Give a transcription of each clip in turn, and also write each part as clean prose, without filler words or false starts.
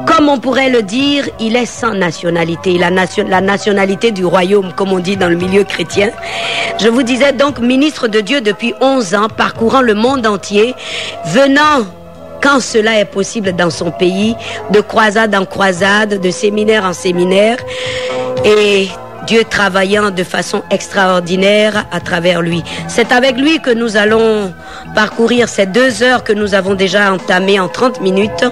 Comme on pourrait le dire, il est sans nationalité. Il a la nationalité du royaume, comme on dit dans le milieu chrétien. Je vous disais donc ministre de Dieu depuis 11 ans, parcourant le monde entier, venant, quand cela est possible dans son pays, de croisade en croisade, de séminaire en séminaire, et Dieu travaillant de façon extraordinaire à travers lui. C'est avec lui que nous allons parcourir ces 2 heures que nous avons déjà entamées en 30 minutes.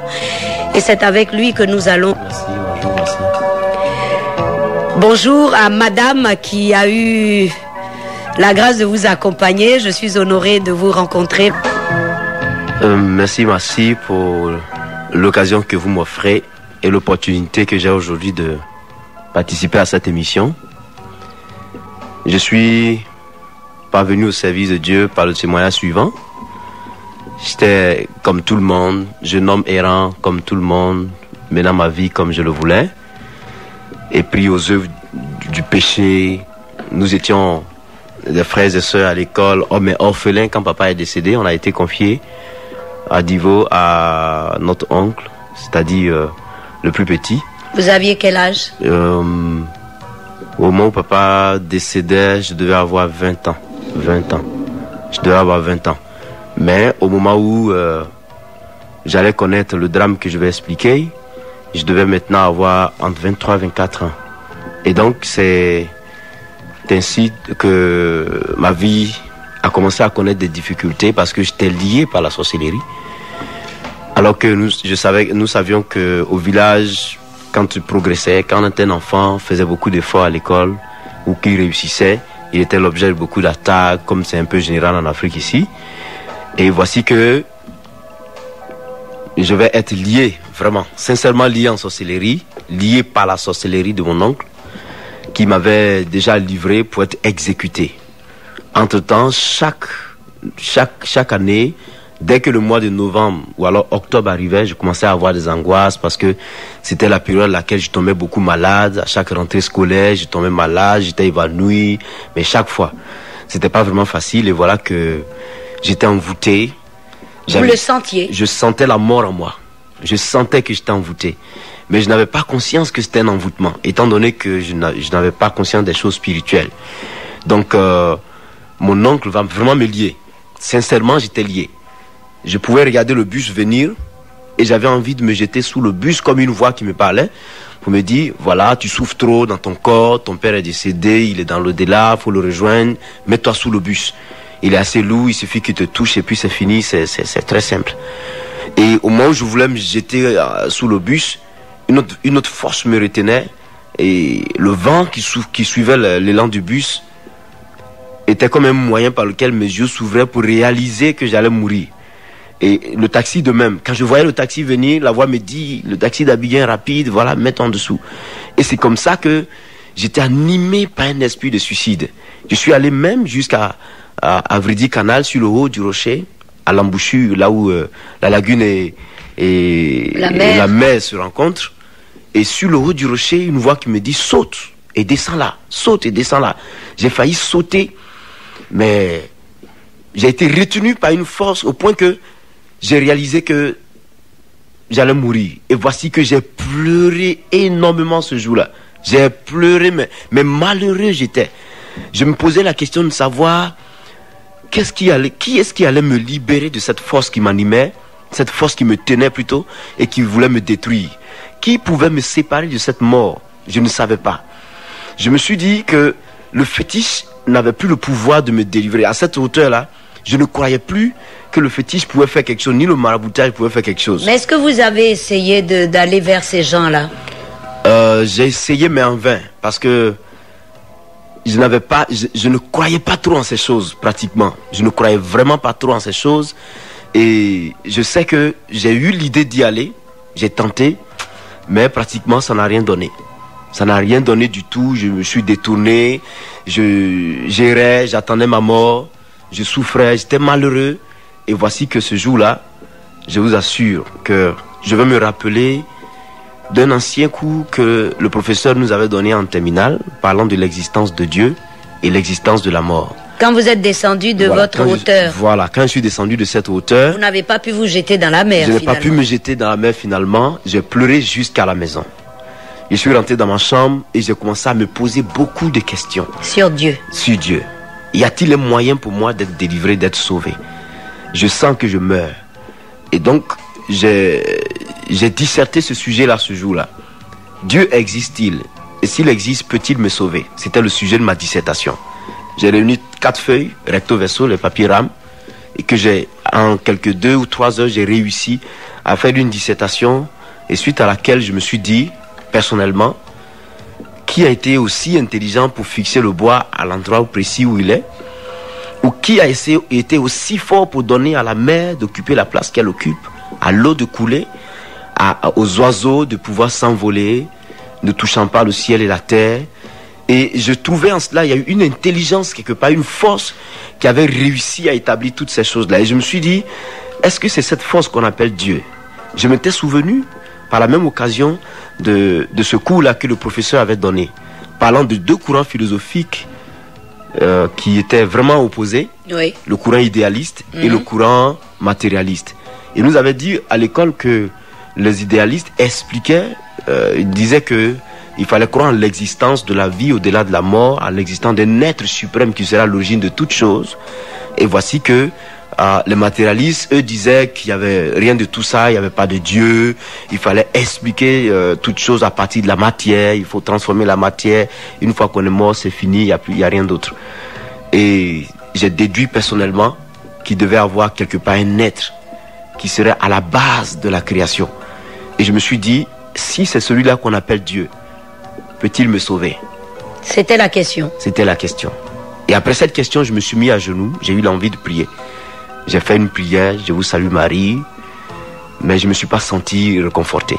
Et c'est avec lui que nous allons... Merci, bonjour, merci. Bonjour à madame qui a eu la grâce de vous accompagner. Je suis honorée de vous rencontrer. Merci pour l'occasion que vous m'offrez et l'opportunité que j'ai aujourd'hui de participer à cette émission. Je suis parvenu au service de Dieu par le témoignage suivant. J'étais comme tout le monde, jeune homme errant comme tout le monde, menant ma vie comme je le voulais, et pris aux œuvres du péché. Nous étions des frères et sœurs à l'école, hommes et orphelins. Quand papa est décédé, on a été confiés à Divo, à notre oncle, c'est-à-dire le plus petit. Vous aviez quel âge? Au moment où papa décédait, je devais avoir 20 ans. 20 ans. Je devais avoir 20 ans. Mais au moment où j'allais connaître le drame que je vais expliquer, je devais maintenant avoir entre 23 et 24 ans. Et donc c'est ainsi que ma vie a commencé à connaître des difficultés parce que j'étais lié par la sorcellerie. Alors que nous savions qu'au village, quand tu progressais, quand on était un enfant, faisait beaucoup d'efforts à l'école ou qu'il réussissait, il était l'objet de beaucoup d'attaques, comme c'est un peu général en Afrique ici. Et voici que je vais être lié, vraiment, sincèrement lié en sorcellerie, lié par la sorcellerie de mon oncle, qui m'avait déjà livré pour être exécuté. Entre-temps, chaque année, dès que le mois de novembre ou alors octobre arrivait, je commençais à avoir des angoisses parce que c'était la période à laquelle je tombais beaucoup malade. À chaque rentrée scolaire, je tombais malade, j'étais évanoui. Mais chaque fois, c'était pas vraiment facile. Et voilà que j'étais envoûté. Vous le sentiez? Je sentais la mort en moi. Je sentais que j'étais envoûté. Mais je n'avais pas conscience que c'était un envoûtement, étant donné que je n'avais pas conscience des choses spirituelles. Donc, mon oncle va vraiment me lier. Sincèrement, j'étais lié. Je pouvais regarder le bus venir et j'avais envie de me jeter sous le bus comme une voix qui me parlait pour me dire, voilà, tu souffres trop dans ton corps, ton père est décédé, il est dans l'au-delà, il faut le rejoindre, mets-toi sous le bus. Il est assez lourd, il suffit qu'il te touche et puis c'est fini, c'est très simple. Et au moment où je voulais me jeter sous le bus, une autre force me retenait et le vent qui suivait l'élan du bus était comme un moyen par lequel mes yeux s'ouvraient pour réaliser que j'allais mourir. Et le taxi de même, quand je voyais le taxi venir, la voix me dit, le taxi d'Abidjan rapide, voilà, mets-toi en dessous. Et c'est comme ça que j'étais animé par un esprit de suicide. Je suis allé même jusqu'à Vridi Canal, sur le haut du rocher, à l'embouchure, là où la lagune et la mer se rencontrent. Et sur le haut du rocher, une voix qui me dit, saute et descends là, saute et descends là. J'ai failli sauter, mais j'ai été retenu par une force au point que j'ai réalisé que j'allais mourir. Et voici que j'ai pleuré énormément ce jour-là. J'ai pleuré, mais malheureux j'étais. Je me posais la question de savoir qui est-ce qui allait me libérer de cette force qui m'animait, cette force qui me tenait plutôt, et qui voulait me détruire. Qui pouvait me séparer de cette mort? Je ne savais pas. Je me suis dit que le fétiche n'avait plus le pouvoir de me délivrer. À cette hauteur-là, je ne croyais plus que le fétiche pouvait faire quelque chose, ni le maraboutage pouvait faire quelque chose. Mais est-ce que vous avez essayé d'aller vers ces gens-là? J'ai essayé, mais en vain, parce que je ne croyais pas trop en ces choses, pratiquement. Je ne croyais vraiment pas trop en ces choses. Et je sais que j'ai eu l'idée d'y aller, j'ai tenté, mais pratiquement ça n'a rien donné. Ça n'a rien donné du tout. Je me suis détourné, j'errais, j'attendais ma mort, je souffrais, j'étais malheureux. Et voici que ce jour-là, je vous assure que je vais me rappeler d'un ancien cours que le professeur nous avait donné en terminale, parlant de l'existence de Dieu et l'existence de la mort. Quand vous êtes descendu de votre hauteur. Quand je suis descendu de cette hauteur. Vous n'avez pas pu vous jeter dans la mer. Je n'ai pas pu me jeter dans la mer finalement. J'ai pleuré jusqu'à la maison. Je suis rentré dans ma chambre et j'ai commencé à me poser beaucoup de questions. Sur Dieu. Sur Dieu. Y a-t-il un moyen pour moi d'être délivré, d'être sauvé? Je sens que je meurs. Et donc, j'ai disserté ce sujet-là ce jour-là. Dieu existe-t-il? Et s'il existe, peut-il me sauver? C'était le sujet de ma dissertation. J'ai réuni 4 feuilles, recto verso, les papiers rames, et que en quelques 2 ou 3 heures, j'ai réussi à faire une dissertation, et suite à laquelle je me suis dit, personnellement, qui a été aussi intelligent pour fixer le bois à l'endroit précis où il est, ou qui a été aussi fort pour donner à la mer d'occuper la place qu'elle occupe, à l'eau de couler, aux oiseaux de pouvoir s'envoler, ne touchant pas le ciel et la terre. Et je trouvais en cela, il y a eu une intelligence quelque part, une force qui avait réussi à établir toutes ces choses-là. Et je me suis dit, est-ce que c'est cette force qu'on appelle Dieu? Je m'étais souvenu, par la même occasion, de ce cours-là que le professeur avait donné, parlant de 2 courants philosophiques qui étaient vraiment opposés, oui. Le courant idéaliste et le courant matérialiste. Il nous avait dit à l'école que les idéalistes expliquaient, ils disaient que il fallait croire en l'existence de la vie au-delà de la mort, à l'existence d'un être suprême qui sera l'origine de toutes choses. Et voici que les matérialistes, eux, disaient qu'il n'y avait rien de tout ça, il n'y avait pas de Dieu, il fallait expliquer toutes choses à partir de la matière, il faut transformer la matière, une fois qu'on est mort, c'est fini, il n'y a rien d'autre. Et j'ai déduit personnellement qu'il devait avoir quelque part un être qui serait à la base de la création. Et je me suis dit, si c'est celui-là qu'on appelle Dieu, peut-il me sauver? C'était la question. C'était la question. Et après cette question, je me suis mis à genoux, j'ai eu l'envie de prier. J'ai fait une prière, je vous salue Marie, mais je ne me suis pas senti réconforté.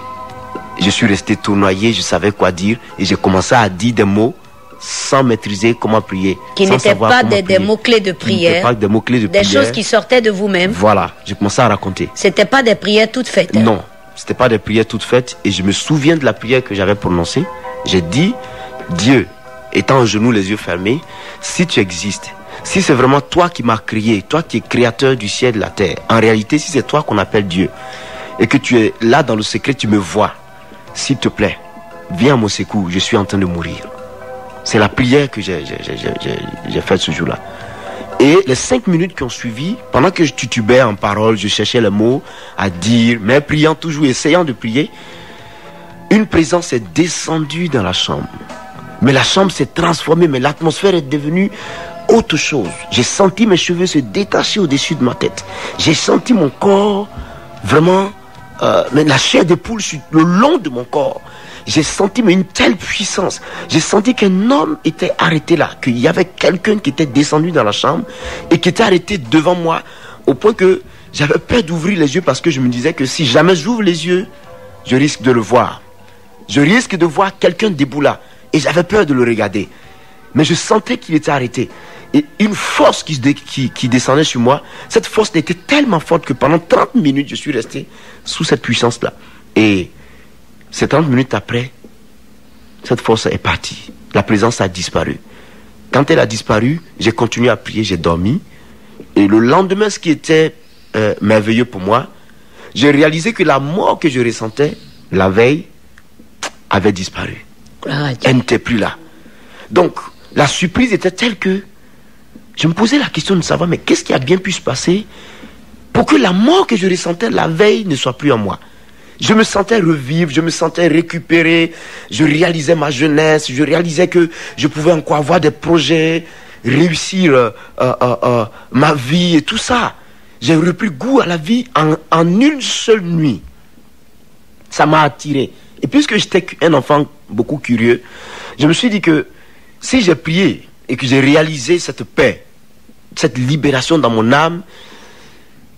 Je suis resté tournoyé, je savais quoi dire, et j'ai commencé à dire des mots sans maîtriser comment prier. Qui n'étaient pas des mots-clés de prière, pas des mots-clés de des prière. Choses qui sortaient de vous-même. Voilà, j'ai commencé à raconter. C'était pas des prières toutes faites. Non, c'était pas des prières toutes faites, et je me souviens de la prière que j'avais prononcée. J'ai dit, Dieu, étant en genoux, les yeux fermés, si tu existes, si c'est vraiment toi qui m'as créé, toi qui es créateur du ciel et de la terre, en réalité, si c'est toi qu'on appelle Dieu, et que tu es là dans le secret, tu me vois, s'il te plaît, viens à mon secours, je suis en train de mourir. C'est la prière que j'ai faite ce jour-là. Et les 5 minutes qui ont suivi, pendant que je titubais en parole, je cherchais les mots à dire, mais priant toujours, essayant de prier, une présence est descendue dans la chambre. Mais la chambre s'est transformée, mais l'atmosphère est devenue autre chose. J'ai senti mes cheveux se détacher au-dessus de ma tête. J'ai senti mon corps vraiment, mais la chair de poule sur le long de mon corps. J'ai senti mais une telle puissance. J'ai senti qu'un homme était arrêté là, qu'il y avait quelqu'un qui était descendu dans la chambre et qui était arrêté devant moi, au point que j'avais peur d'ouvrir les yeux parce que je me disais que si jamais j'ouvre les yeux, je risque de le voir. Je risque de voir quelqu'un debout là. Et j'avais peur de le regarder. Mais je sentais qu'il était arrêté. Et une force qui descendait sur moi, cette force était tellement forte que pendant 30 minutes, je suis resté sous cette puissance-là. Et ces 30 minutes après, cette force est partie. La présence a disparu. Quand elle a disparu, j'ai continué à prier, j'ai dormi. Et le lendemain, ce qui était merveilleux pour moi, j'ai réalisé que la mort que je ressentais la veille avait disparu. Elle n'était plus là. Donc, la surprise était telle que je me posais la question de savoir, mais qu'est-ce qui a bien pu se passer pour que la mort que je ressentais la veille ne soit plus en moi? Je me sentais revivre, je me sentais récupérer, je réalisais ma jeunesse, je réalisais que je pouvais encore avoir des projets, réussir ma vie et tout ça. J'ai repris goût à la vie en une seule nuit. Ça m'a attiré. Et puisque j'étais un enfant beaucoup curieux, je me suis dit que si j'ai prié et que j'ai réalisé cette paix, cette libération dans mon âme,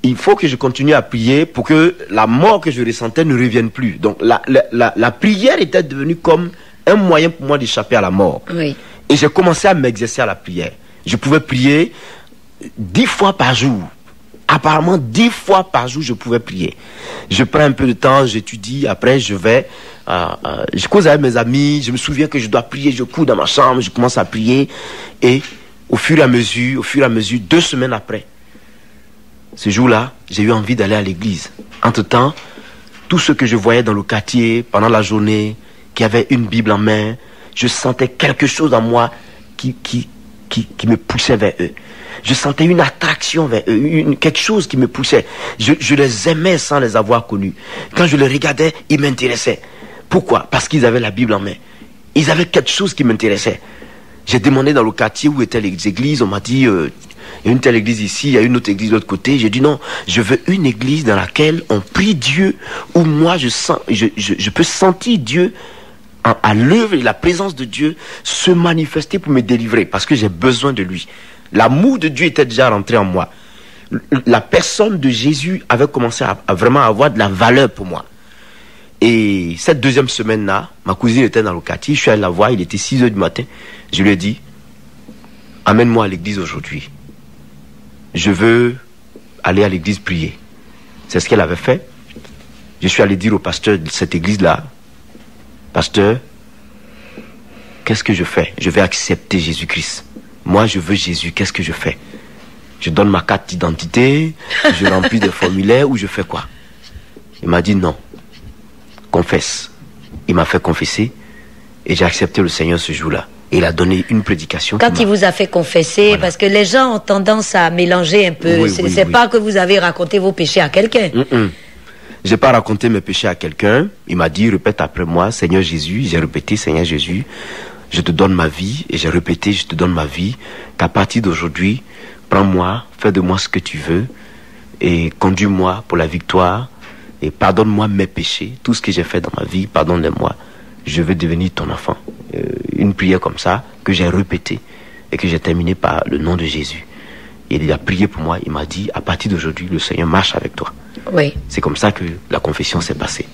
il faut que je continue à prier pour que la mort que je ressentais ne revienne plus. Donc la prière était devenue comme un moyen pour moi d'échapper à la mort. Oui. Et j'ai commencé à m'exercer à la prière. Je pouvais prier 10 fois par jour. Apparemment 10 fois par jour je pouvais prier. Je prends un peu de temps, j'étudie, après je vais, je cause avec mes amis, je me souviens que je dois prier, je cours dans ma chambre, je commence à prier et au fur et à mesure, 2 semaines après, ce jour-là, j'ai eu envie d'aller à l'église. Entre-temps, tous ceux que je voyais dans le quartier pendant la journée, qui avaient une Bible en main, je sentais quelque chose en moi qui me poussait vers eux. Je sentais une attraction vers eux, quelque chose qui me poussait. Je les aimais sans les avoir connus. Quand je les regardais, ils m'intéressaient. Pourquoi? Parce qu'ils avaient la Bible en main. Ils avaient quelque chose qui m'intéressait. J'ai demandé dans le quartier où étaient les églises. On m'a dit, il y a une telle église ici, il y a une autre église de l'autre côté. J'ai dit non, je veux une église dans laquelle on prie Dieu, où moi je peux sentir Dieu à l'œuvre et la présence de Dieu se manifester pour me délivrer, parce que j'ai besoin de lui. L'amour de Dieu était déjà rentré en moi. La personne de Jésus avait commencé à vraiment avoir de la valeur pour moi. Et cette deuxième semaine-là, ma cousine était dans le quartier, je suis allé la voir, il était 6h du matin. Je lui ai dit, amène-moi à l'église aujourd'hui. Je veux aller à l'église prier. C'est ce qu'elle avait fait. Je suis allé dire au pasteur de cette église-là, pasteur, qu'est-ce que je fais? Je vais accepter Jésus-Christ. Moi, je veux Jésus, qu'est-ce que je fais? Je donne ma carte d'identité, je remplis des formulaires ou je fais quoi? Il m'a dit non. Confesse. Il m'a fait confesser et j'ai accepté le Seigneur ce jour-là. Et il a donné une prédication. Quand il vous a fait confesser, voilà. Parce que les gens ont tendance à mélanger un peu. Oui, c'est pas que vous avez raconté vos péchés à quelqu'un. Je n'ai pas raconté mes péchés à quelqu'un. Il m'a dit, répète après moi, Seigneur Jésus. J'ai répété, Seigneur Jésus, je te donne ma vie. Et j'ai répété, je te donne ma vie. Qu'à partir d'aujourd'hui, prends-moi, fais de moi ce que tu veux. Et conduis-moi pour la victoire. Et pardonne-moi mes péchés. Tout ce que j'ai fait dans ma vie, pardonne-les-moi. Je veux devenir ton enfant. Une prière comme ça, que j'ai répétée. Et que j'ai terminée par le nom de Jésus. Et il a prié pour moi. Il m'a dit, à partir d'aujourd'hui, le Seigneur marche avec toi. Oui. C'est comme ça que la confession s'est passée.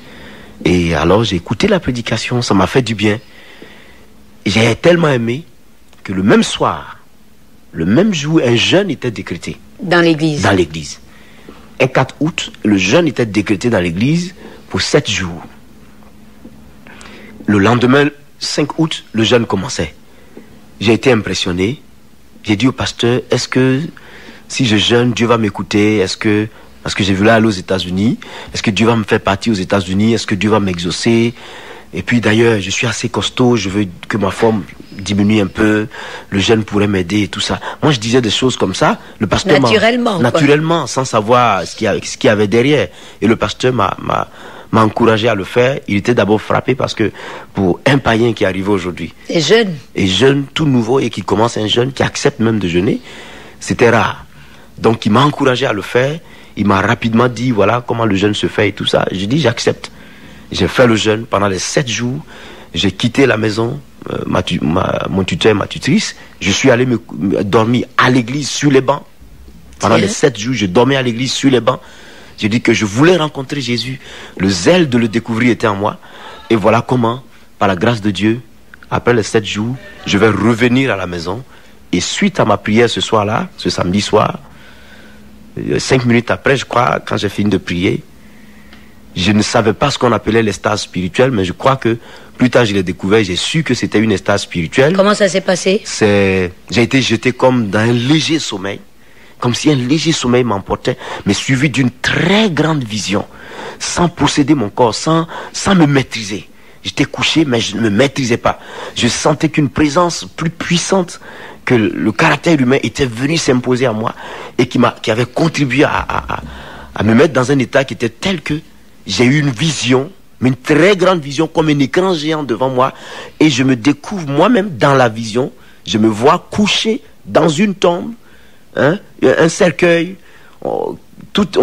Et alors j'ai écouté la prédication, ça m'a fait du bien. J'ai tellement aimé que le même soir, le même jour, un jeûne était décrété. Dans l'église. Dans l'église. Un 4 août, le jeûne était décrété dans l'église pour 7 jours. Le lendemain, 5 août, le jeûne commençait. J'ai été impressionné. J'ai dit au pasteur, est-ce que si je jeûne, Dieu va m'écouter? Parce que j'ai voulu aller aux États-Unis. Est-ce que Dieu va me faire partir aux États-Unis? Est-ce que Dieu va m'exaucer? Et puis d'ailleurs, je suis assez costaud, je veux que ma forme diminue un peu. Le jeûne pourrait m'aider et tout ça. Moi, je disais des choses comme ça. Le pasteur naturellement, sans savoir ce qu'il y avait derrière. Et le pasteur m'a encouragé à le faire. Il était d'abord frappé parce que pour un païen qui arrivait aujourd'hui, et jeune, tout nouveau, et qui commence un jeûne, qui accepte même de jeûner, c'était rare. Donc il m'a encouragé à le faire. Il m'a rapidement dit, voilà comment le jeûne se fait et tout ça. J'ai dit, j'accepte. J'ai fait le jeûne pendant les 7 jours. J'ai quitté la maison, mon tuteur et ma tutrice. Je suis allé me dormir à l'église sur les bancs. Pendant les 7 jours, je dormais à l'église sur les bancs. J'ai dit que je voulais rencontrer Jésus. Le zèle de le découvrir était en moi. Et voilà comment, par la grâce de Dieu, après les 7 jours, je vais revenir à la maison. Et suite à ma prière ce soir-là, ce samedi soir, 5 minutes après, je crois, quand j'ai fini de prier, je ne savais pas ce qu'on appelait l'extase spirituelle, mais je crois que plus tard je l'ai découvert, j'ai su que c'était une extase spirituelle. Comment ça s'est passé? J'ai été jeté comme dans un léger sommeil, comme si un léger sommeil m'emportait, mais suivi d'une très grande vision, sans posséder mon corps, sans me maîtriser. J'étais couché, mais je ne me maîtrisais pas. Je sentais qu'une présence plus puissante que le caractère humain était venu s'imposer à moi et qui avait contribué à me mettre dans un état qui était tel que j'ai eu une vision, mais une très grande vision, comme un écran géant devant moi, et je me découvre moi-même dans la vision. Je me vois couché dans une tombe, un cercueil, on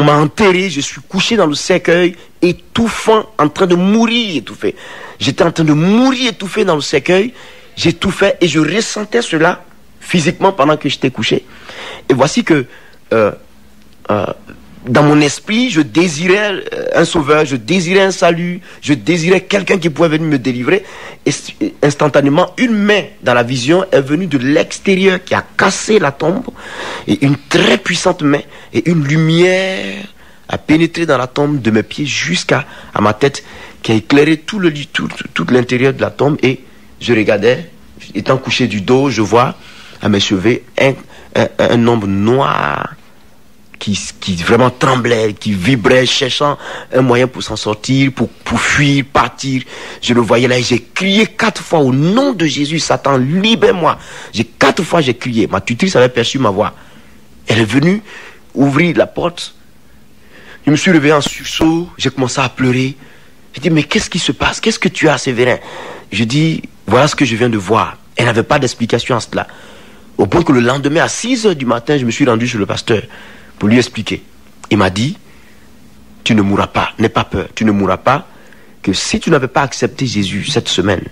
m'a enterré, je suis couché dans le cercueil, étouffant, en train de mourir étouffé. J'étais en train de mourir étouffé dans le cercueil, j'étouffais et je ressentais cela physiquement pendant que j'étais couché. Et voici que dans mon esprit, je désirais un sauveur, je désirais un salut, je désirais quelqu'un qui pouvait venir me délivrer. Et instantanément, une main dans la vision est venue de l'extérieur qui a cassé la tombe. Et une très puissante main et une lumière a pénétré dans la tombe de mes pieds jusqu'à ma tête, qui a éclairé tout l'intérieur de la tombe. Et je regardais, étant couché du dos, je vois à mes cheveux un ombre noir qui vraiment tremblait, qui vibrait, cherchant un moyen pour s'en sortir, pour fuir, partir. Je le voyais là et j'ai crié 4 fois au nom de Jésus, Satan, libère-moi. 4 fois j'ai crié. Ma tutrice avait perçu ma voix. Elle est venue ouvrir la porte. Je me suis levé en sursaut, j'ai commencé à pleurer. J'ai dit, mais qu'est-ce qui se passe? Qu'est-ce que tu as, Séverin? Je dis, voilà ce que je viens de voir. Elle n'avait pas d'explication à cela. Au point que le lendemain, à 6 h du matin, je me suis rendu chez le pasteur pour lui expliquer. Il m'a dit, tu ne mourras pas, n'aie pas peur, tu ne mourras pas, que si tu n'avais pas accepté Jésus cette semaine,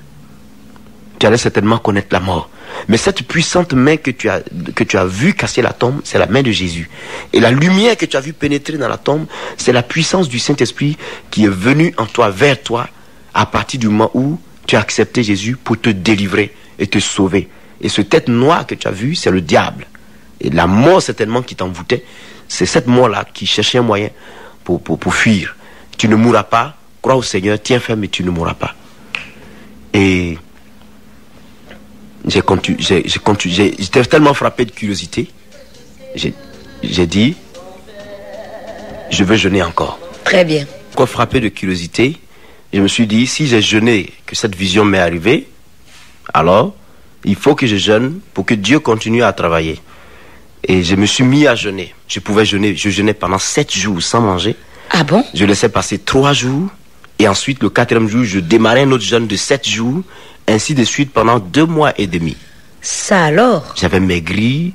tu allais certainement connaître la mort. Mais cette puissante main que tu as vu casser la tombe, c'est la main de Jésus. Et la lumière que tu as vu pénétrer dans la tombe, c'est la puissance du Saint-Esprit qui est venue en toi, vers toi, à partir du moment où tu as accepté Jésus pour te délivrer et te sauver. Et ce tête noire que tu as vu, c'est le diable. Et la mort certainement qui t'envoûtait, c'est cette mort-là qui cherchait un moyen pour fuir. Tu ne mourras pas, crois au Seigneur, tiens ferme et tu ne mourras pas. Et j'étais tellement frappé de curiosité, j'ai dit, je veux jeûner encore. Très bien. Quand frappé de curiosité, je me suis dit, si j'ai jeûné, que cette vision m'est arrivée, alors il faut que je jeûne pour que Dieu continue à travailler. Et je me suis mis à jeûner. Je jeûnais pendant 7 jours sans manger. Ah bon? Je laissais passer 3 jours. Et ensuite, le 4e jour, je démarrais un autre jeûne de 7 jours. Ainsi de suite pendant 2 mois et demi. Ça alors? J'avais maigri.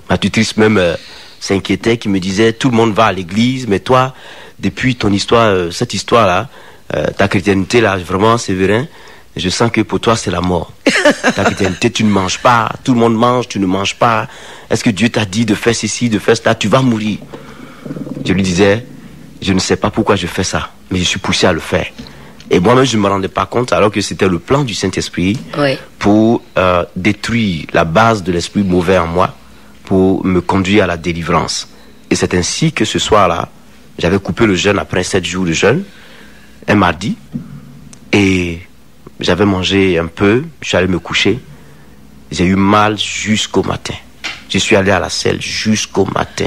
Ma tutrice même s'inquiétait, qui me disait, tout le monde va à l'église, mais toi, depuis ton histoire, cette histoire-là, ta chrétienté là, vraiment, Séverin, je sens que pour toi, c'est la mort. Ta chrétienté, tu ne manges pas. Tout le monde mange, tu ne manges pas. Est-ce que Dieu t'a dit de faire ceci, de faire cela? Tu vas mourir. Je lui disais, je ne sais pas pourquoi je fais ça, mais je suis poussé à le faire. Et moi-même, je ne me rendais pas compte, alors que c'était le plan du Saint-Esprit, oui, pour détruire la base de l'esprit mauvais en moi, pour me conduire à la délivrance. Et c'est ainsi que ce soir-là, j'avais coupé le jeûne après 7 jours de jeûne, un mardi, et j'avais mangé un peu, je suis allé me coucher. J'ai eu mal jusqu'au matin. Je suis allé à la selle jusqu'au matin.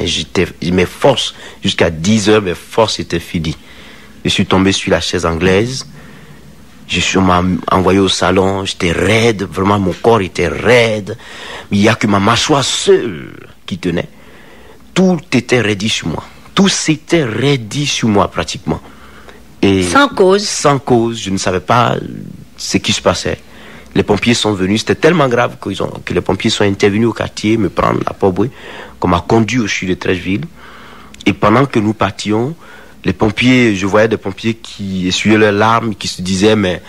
Mes forces, jusqu'à 10 h, mes forces étaient finies. Je suis tombé sur la chaise anglaise. On m'a envoyé au salon. J'étais raide, vraiment mon corps était raide. Mais il n'y a que ma mâchoire seule qui tenait. Tout était raidi sur moi. Tout s'était raidi sur moi pratiquement. Et sans cause? Sans cause, je ne savais pas ce qui se passait. Les pompiers sont venus, c'était tellement grave que les pompiers sont intervenus au quartier, me prendre à Port-Boué, qu'on m'a conduit au CHU de Trècheville. Et pendant que nous partions, les pompiers, je voyais des pompiers qui essuyaient leurs larmes, qui se disaient, mais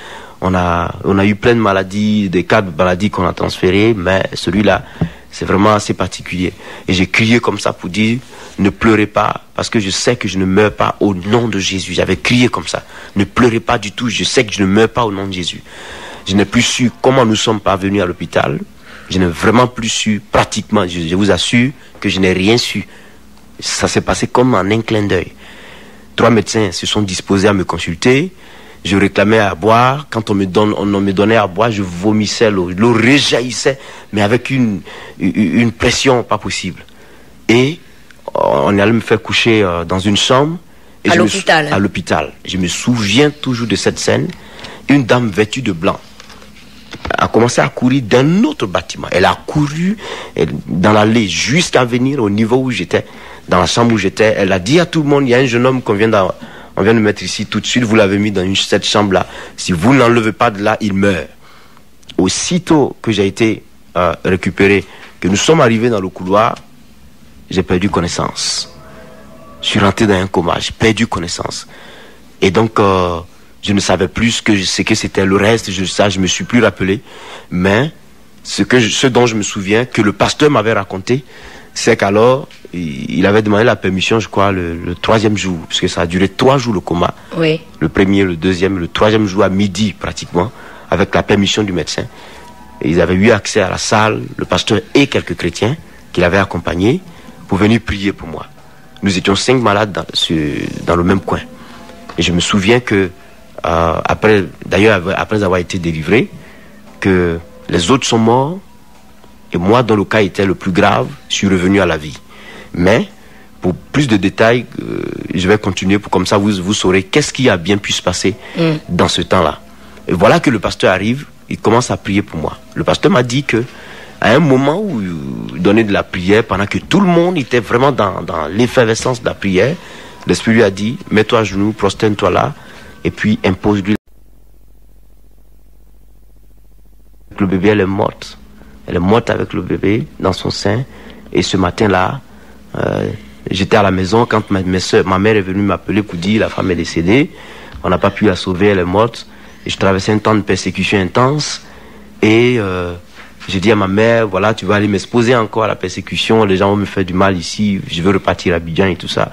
on a eu plein de maladies, des cas de maladies qu'on a transférés, mais celui-là, c'est vraiment assez particulier. Et j'ai crié comme ça pour dire, ne pleurez pas, parce que je sais que je ne meurs pas au nom de Jésus. J'avais crié comme ça, ne pleurez pas du tout, je sais que je ne meurs pas au nom de Jésus. Je n'ai plus su comment nous sommes parvenus à l'hôpital. Je n'ai vraiment plus su, pratiquement, je vous assure que je n'ai rien su. Ça s'est passé comme en un clin d'œil. 3 médecins se sont disposés à me consulter. Je réclamais à boire. Quand on me donnait à boire, je vomissais l'eau. L'eau réjaillissait, mais avec une pression pas possible. Et on allait me faire coucher dans une chambre. Et à l'hôpital? À l'hôpital. Je me souviens toujours de cette scène. Une dame vêtue de blanc a commencé à courir d'un autre bâtiment. Elle a couru dans l'allée jusqu'à venir au niveau où j'étais, dans la chambre où j'étais. Elle a dit à tout le monde, il y a un jeune homme qu'on vient de mettre ici tout de suite, vous l'avez mis dans cette chambre-là. Si vous ne l'enlevez pas de là, il meurt. Aussitôt que j'ai été récupéré, que nous sommes arrivés dans le couloir, j'ai perdu connaissance. Je suis rentré dans un coma, j'ai perdu connaissance. Et donc, je ne savais plus ce que c'était le reste, je me suis plus rappelé. Mais ce dont je me souviens, que le pasteur m'avait raconté, c'est qu'alors, il avait demandé la permission, je crois, le 3e jour, parce que ça a duré 3 jours le coma. Oui. Le 1er, le 2e, le 3e jour à midi pratiquement, avec la permission du médecin. Et ils avaient eu accès à la salle, le pasteur et quelques chrétiens qui l'avaient accompagné pour venir prier pour moi. Nous étions 5 malades dans le même coin. Et je me souviens que après avoir été délivré, que les autres sont morts Et moi, dont le cas était le plus grave, je suis revenu à la vie. Mais, pour plus de détails, je vais continuer, pour comme ça vous saurez qu'est-ce qui a bien pu se passer dans ce temps-là. Et voilà que le pasteur arrive, il commence à prier pour moi. Le pasteur m'a dit que à un moment où il donnait de la prière, pendant que tout le monde était vraiment dans l'effervescence de la prière, l'Esprit lui a dit, mets-toi à genoux, prosterne-toi là, et puis impose-lui. Le bébé, elle est morte. Elle est morte avec le bébé dans son sein. Et ce matin-là, j'étais à la maison quand ma mère est venue m'appeler pour dire la femme est décédée. On n'a pas pu la sauver, elle est morte. Et je traversais un temps de persécution intense. Et j'ai dit à ma mère, voilà, tu vas aller m'exposer encore à la persécution. Les gens vont me faire du mal ici. Je veux repartir à Abidjan et tout ça.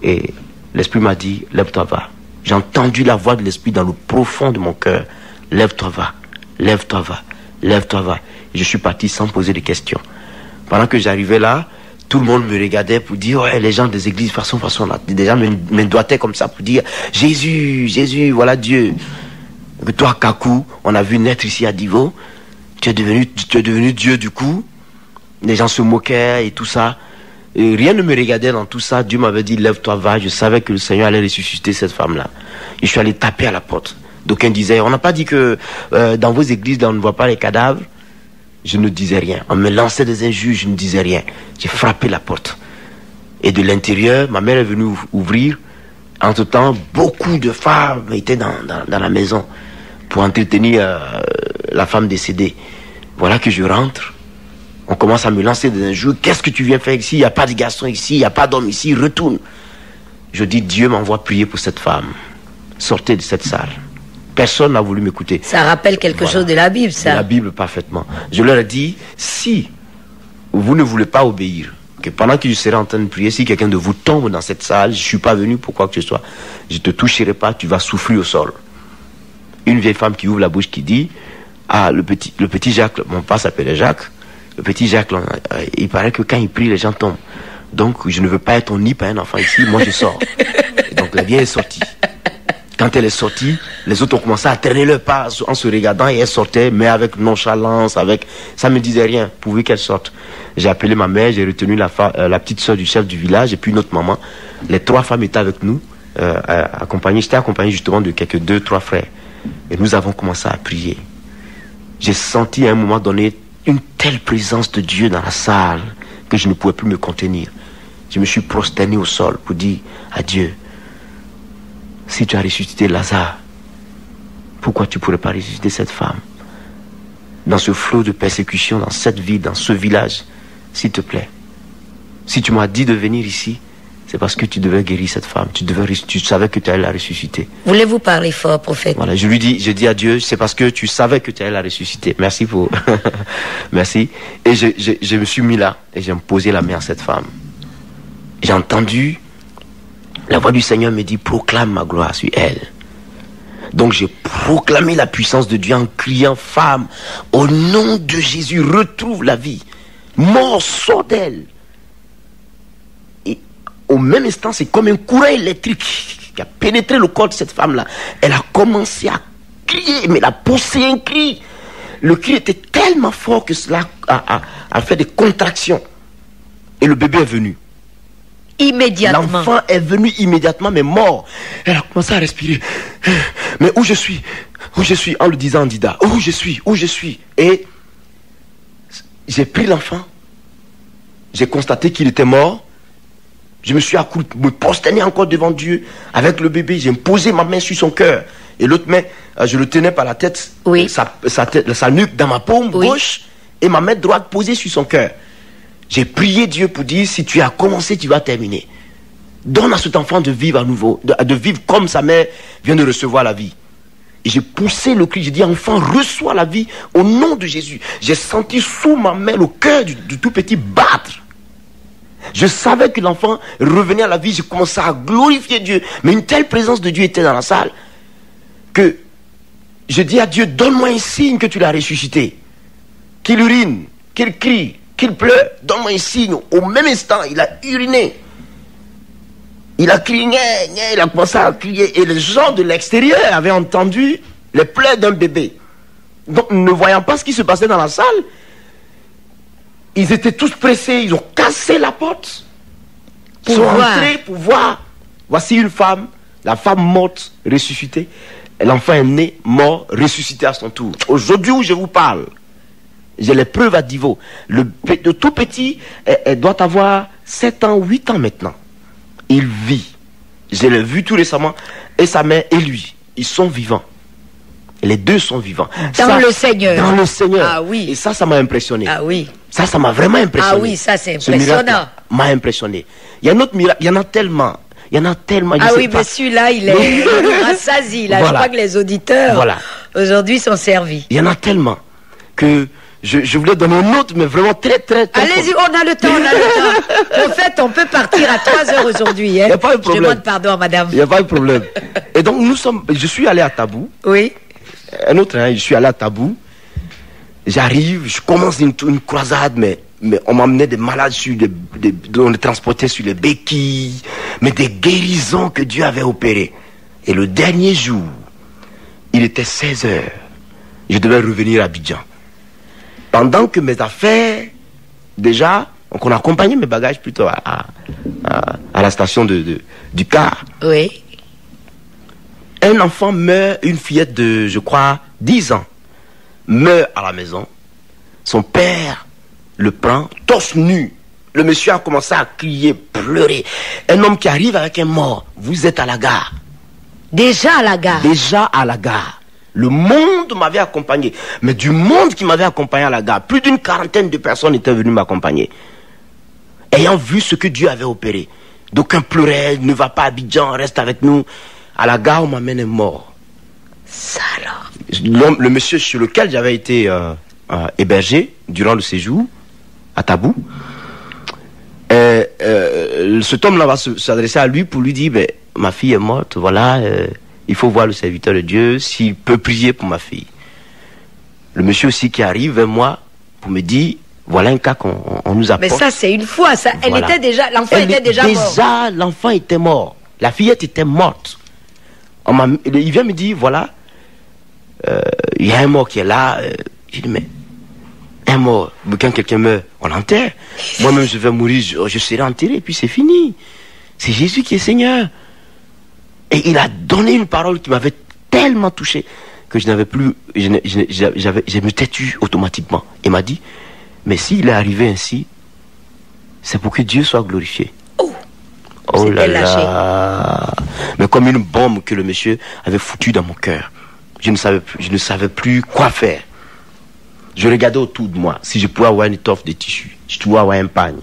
Et l'Esprit m'a dit, lève-toi, va. J'ai entendu la voix de l'Esprit dans le profond de mon cœur. Lève-toi, va. Lève-toi, va. Lève-toi, va. Et je suis parti sans poser de questions. Pendant que j'arrivais là, tout le monde me regardait pour dire, ouais, les gens des églises, façon, là, des gens me doigtaient comme ça pour dire, Jésus, Jésus, voilà Dieu. Que toi, Kakou, on a vu naître ici à Divo, tu es devenu Dieu du coup. Les gens se moquaient et tout ça. Et rien ne me regardait dans tout ça. Dieu m'avait dit, lève-toi, va. Je savais que le Seigneur allait ressusciter cette femme-là. Et je suis allé taper à la porte. D'aucuns disaient, on n'a pas dit que dans vos églises, là, on ne voit pas les cadavres. Je ne disais rien. On me lançait des injures, je ne disais rien. J'ai frappé la porte. Et de l'intérieur, ma mère est venue ouvrir. Entre-temps, beaucoup de femmes étaient dans la maison pour entretenir la femme décédée. Voilà que je rentre. On commence à me lancer des injures. Qu'est-ce que tu viens faire ici? Il n'y a pas de garçon ici, il n'y a pas d'homme ici, retourne. Je dis, Dieu m'envoie prier pour cette femme. Sortez de cette salle. Personne n'a voulu m'écouter. Ça rappelle quelque chose de la Bible, ça. De la Bible, parfaitement. Je leur ai dit, si vous ne voulez pas obéir, que pendant que je serai en train de prier, si quelqu'un de vous tombe dans cette salle, je ne suis pas venu pour quoi que ce soit, je ne te toucherai pas, tu vas souffrir au sol. Une vieille femme qui ouvre la bouche qui dit, ah, le petit Jacques, mon père s'appelait Jacques, le petit Jacques, il paraît que quand il prie, les gens tombent. Donc, je ne veux pas être nip à un enfant ici, moi je sors. Et donc, la vieille est sortie. Quand elle est sortie, les autres ont commencé à traîner leur pas en se regardant et elle sortait, mais avec nonchalance, ça me disait rien, pourvu qu'elle sorte. J'ai appelé ma mère, j'ai retenu la petite soeur du chef du village et puis notre maman. Les 3 femmes étaient avec nous, j'étais accompagné justement de quelques 2-3 frères. Et nous avons commencé à prier. J'ai senti à un moment donné une telle présence de Dieu dans la salle que je ne pouvais plus me contenir. Je me suis prosterné au sol pour dire à Dieu, si tu as ressuscité Lazare, pourquoi tu ne pourrais pas ressusciter cette femme? Dans ce flot de persécution, dans cette ville, dans ce village, s'il te plaît. Si tu m'as dit de venir ici, c'est parce que tu devais guérir cette femme. Tu savais que tu allais la ressusciter. Voulez-vous parler fort, prophète? Voilà, je dis à Dieu, c'est parce que tu savais que tu allais la ressusciter. Merci pour... Merci. Et je me suis mis là et j'ai posé la main à cette femme. J'ai entendu... La voix du Seigneur me dit, proclame ma gloire sur elle. Donc j'ai proclamé la puissance de Dieu en criant, femme, au nom de Jésus, retrouve la vie. Mort, sort d'elle. Et au même instant, c'est comme un courant électrique qui a pénétré le corps de cette femme-là. Elle a commencé à crier, mais elle a poussé un cri. Le cri était tellement fort que cela a fait des contractions. Et le bébé est venu. Immédiatement. L'enfant est venu immédiatement, mais mort. Elle a commencé à respirer. Mais où je suis, en le disant en dida. Où je suis. Et j'ai pris l'enfant. J'ai constaté qu'il était mort. Je me suis accroupi, me prosterné encore devant Dieu avec le bébé. J'ai posé ma main sur son cœur. Et l'autre main, je le tenais par la tête, oui. sa nuque dans ma paume gauche. Et ma main droite posée sur son cœur. J'ai prié Dieu pour dire, si tu as commencé, tu vas terminer. Donne à cet enfant de vivre à nouveau, de vivre comme sa mère vient de recevoir la vie. Et j'ai poussé le cri, j'ai dit, enfant, reçois la vie au nom de Jésus. J'ai senti sous ma main le cœur du tout petit battre. Je savais que l'enfant revenait à la vie, j'ai commencé à glorifier Dieu. Mais une telle présence de Dieu était dans la salle que je dis à Dieu, donne-moi un signe que tu l'as ressuscité. Qu'il urine, qu'il crie, qu'il pleure, donne-moi un signe. Au même instant, il a uriné. Il a crié, il a commencé à crier. Et les gens de l'extérieur avaient entendu les pleurs d'un bébé. Donc, ne voyant pas ce qui se passait dans la salle, Ils étaient tous pressés, ils ont cassé la porte. Ils sont voir. rentrés pour voir. Voici une femme, la femme morte, ressuscitée. L'enfant est né, mort, ressuscité à son tour. Aujourd'hui où je vous parle, j'ai les preuves à niveau. Le tout petit, elle doit avoir 7 ans, 8 ans maintenant. Il vit. Je l'ai vu tout récemment. Et sa mère et lui, ils sont vivants. Les deux sont vivants. Dans le Seigneur. Dans le Seigneur. Ah oui. Et ça m'a impressionné. Ah oui. Ça m'a vraiment impressionné. Ah oui, ça c'est Ce miracle impressionnant. m'a impressionné. Il y a un autre miracle, il y en a tellement. Il y en a tellement. Ah oui, mais celui-là, il est rassasié. Là, Voilà. je crois que les auditeurs, Voilà. aujourd'hui, sont servis. Il y en a tellement que je voulais donner un autre, mais vraiment très. Allez-y, on a le temps, on a le temps. En fait, on peut partir à 3 heures aujourd'hui. Hein. Y a pas de problème. Je demande pardon, madame. Il n'y a pas de problème. Et donc, je suis allé à Tabou. Oui. Un autre, hein, je suis allé à Tabou. J'arrive, je commence une croisade, mais on m'emmenait des malades on les transportait sur les béquilles, mais des guérisons que Dieu avait opérées. Et le dernier jour, il était 16 heures. Je devais revenir à Abidjan. Pendant que mes affaires, déjà, donc on accompagnait mes bagages plutôt à la station du car. Oui. Un enfant meurt, une fillette de, je crois, 10 ans, meurt à la maison. Son père le prend, torse nu. Le monsieur a commencé à crier, pleurer. Un homme qui arrive avec un mort, vous êtes à la gare. Déjà à la gare. Déjà à la gare. Le monde m'avait accompagné. Mais du monde qui m'avait accompagné à la gare, plus d'une quarantaine de personnes étaient venues m'accompagner. Ayant vu ce que Dieu avait opéré. D'aucuns pleuraient, ne va pas à Abidjan, reste avec nous. À la gare, on m'amène un mort. Ça alors. Le monsieur sur lequel j'avais été hébergé durant le séjour, à Tabou, cet homme-là va s'adresser à lui pour lui dire, ben, ma fille est morte, voilà, il faut voir le serviteur de Dieu, s'il peut prier pour ma fille. Le monsieur aussi qui arrive vers moi pour me dire, voilà un cas qu'on nous apporte. Mais ça, c'est une fois, ça. Elle Voilà. était déjà, l'enfant était déjà mort. Déjà, l'enfant était mort. La fillette était morte. Il vient me dire, voilà, il y a un mort qui est là. J'ai dit, mais un mort, quand quelqu'un meurt, on l'enterre. Moi-même, je vais mourir, je serai enterré, puis c'est fini. C'est Jésus qui est Seigneur. Et il a donné une parole qui m'avait tellement touché que je n'avais plus, je me têtu automatiquement. Il m'a dit, mais s'il est arrivé ainsi, c'est pour que Dieu soit glorifié. Oh là là. Mais comme une bombe que le monsieur avait foutu dans mon cœur. Je ne savais plus quoi faire. Je regardais autour de moi. Si je pouvais avoir une étoffe de tissu, si je pouvais avoir un pagne,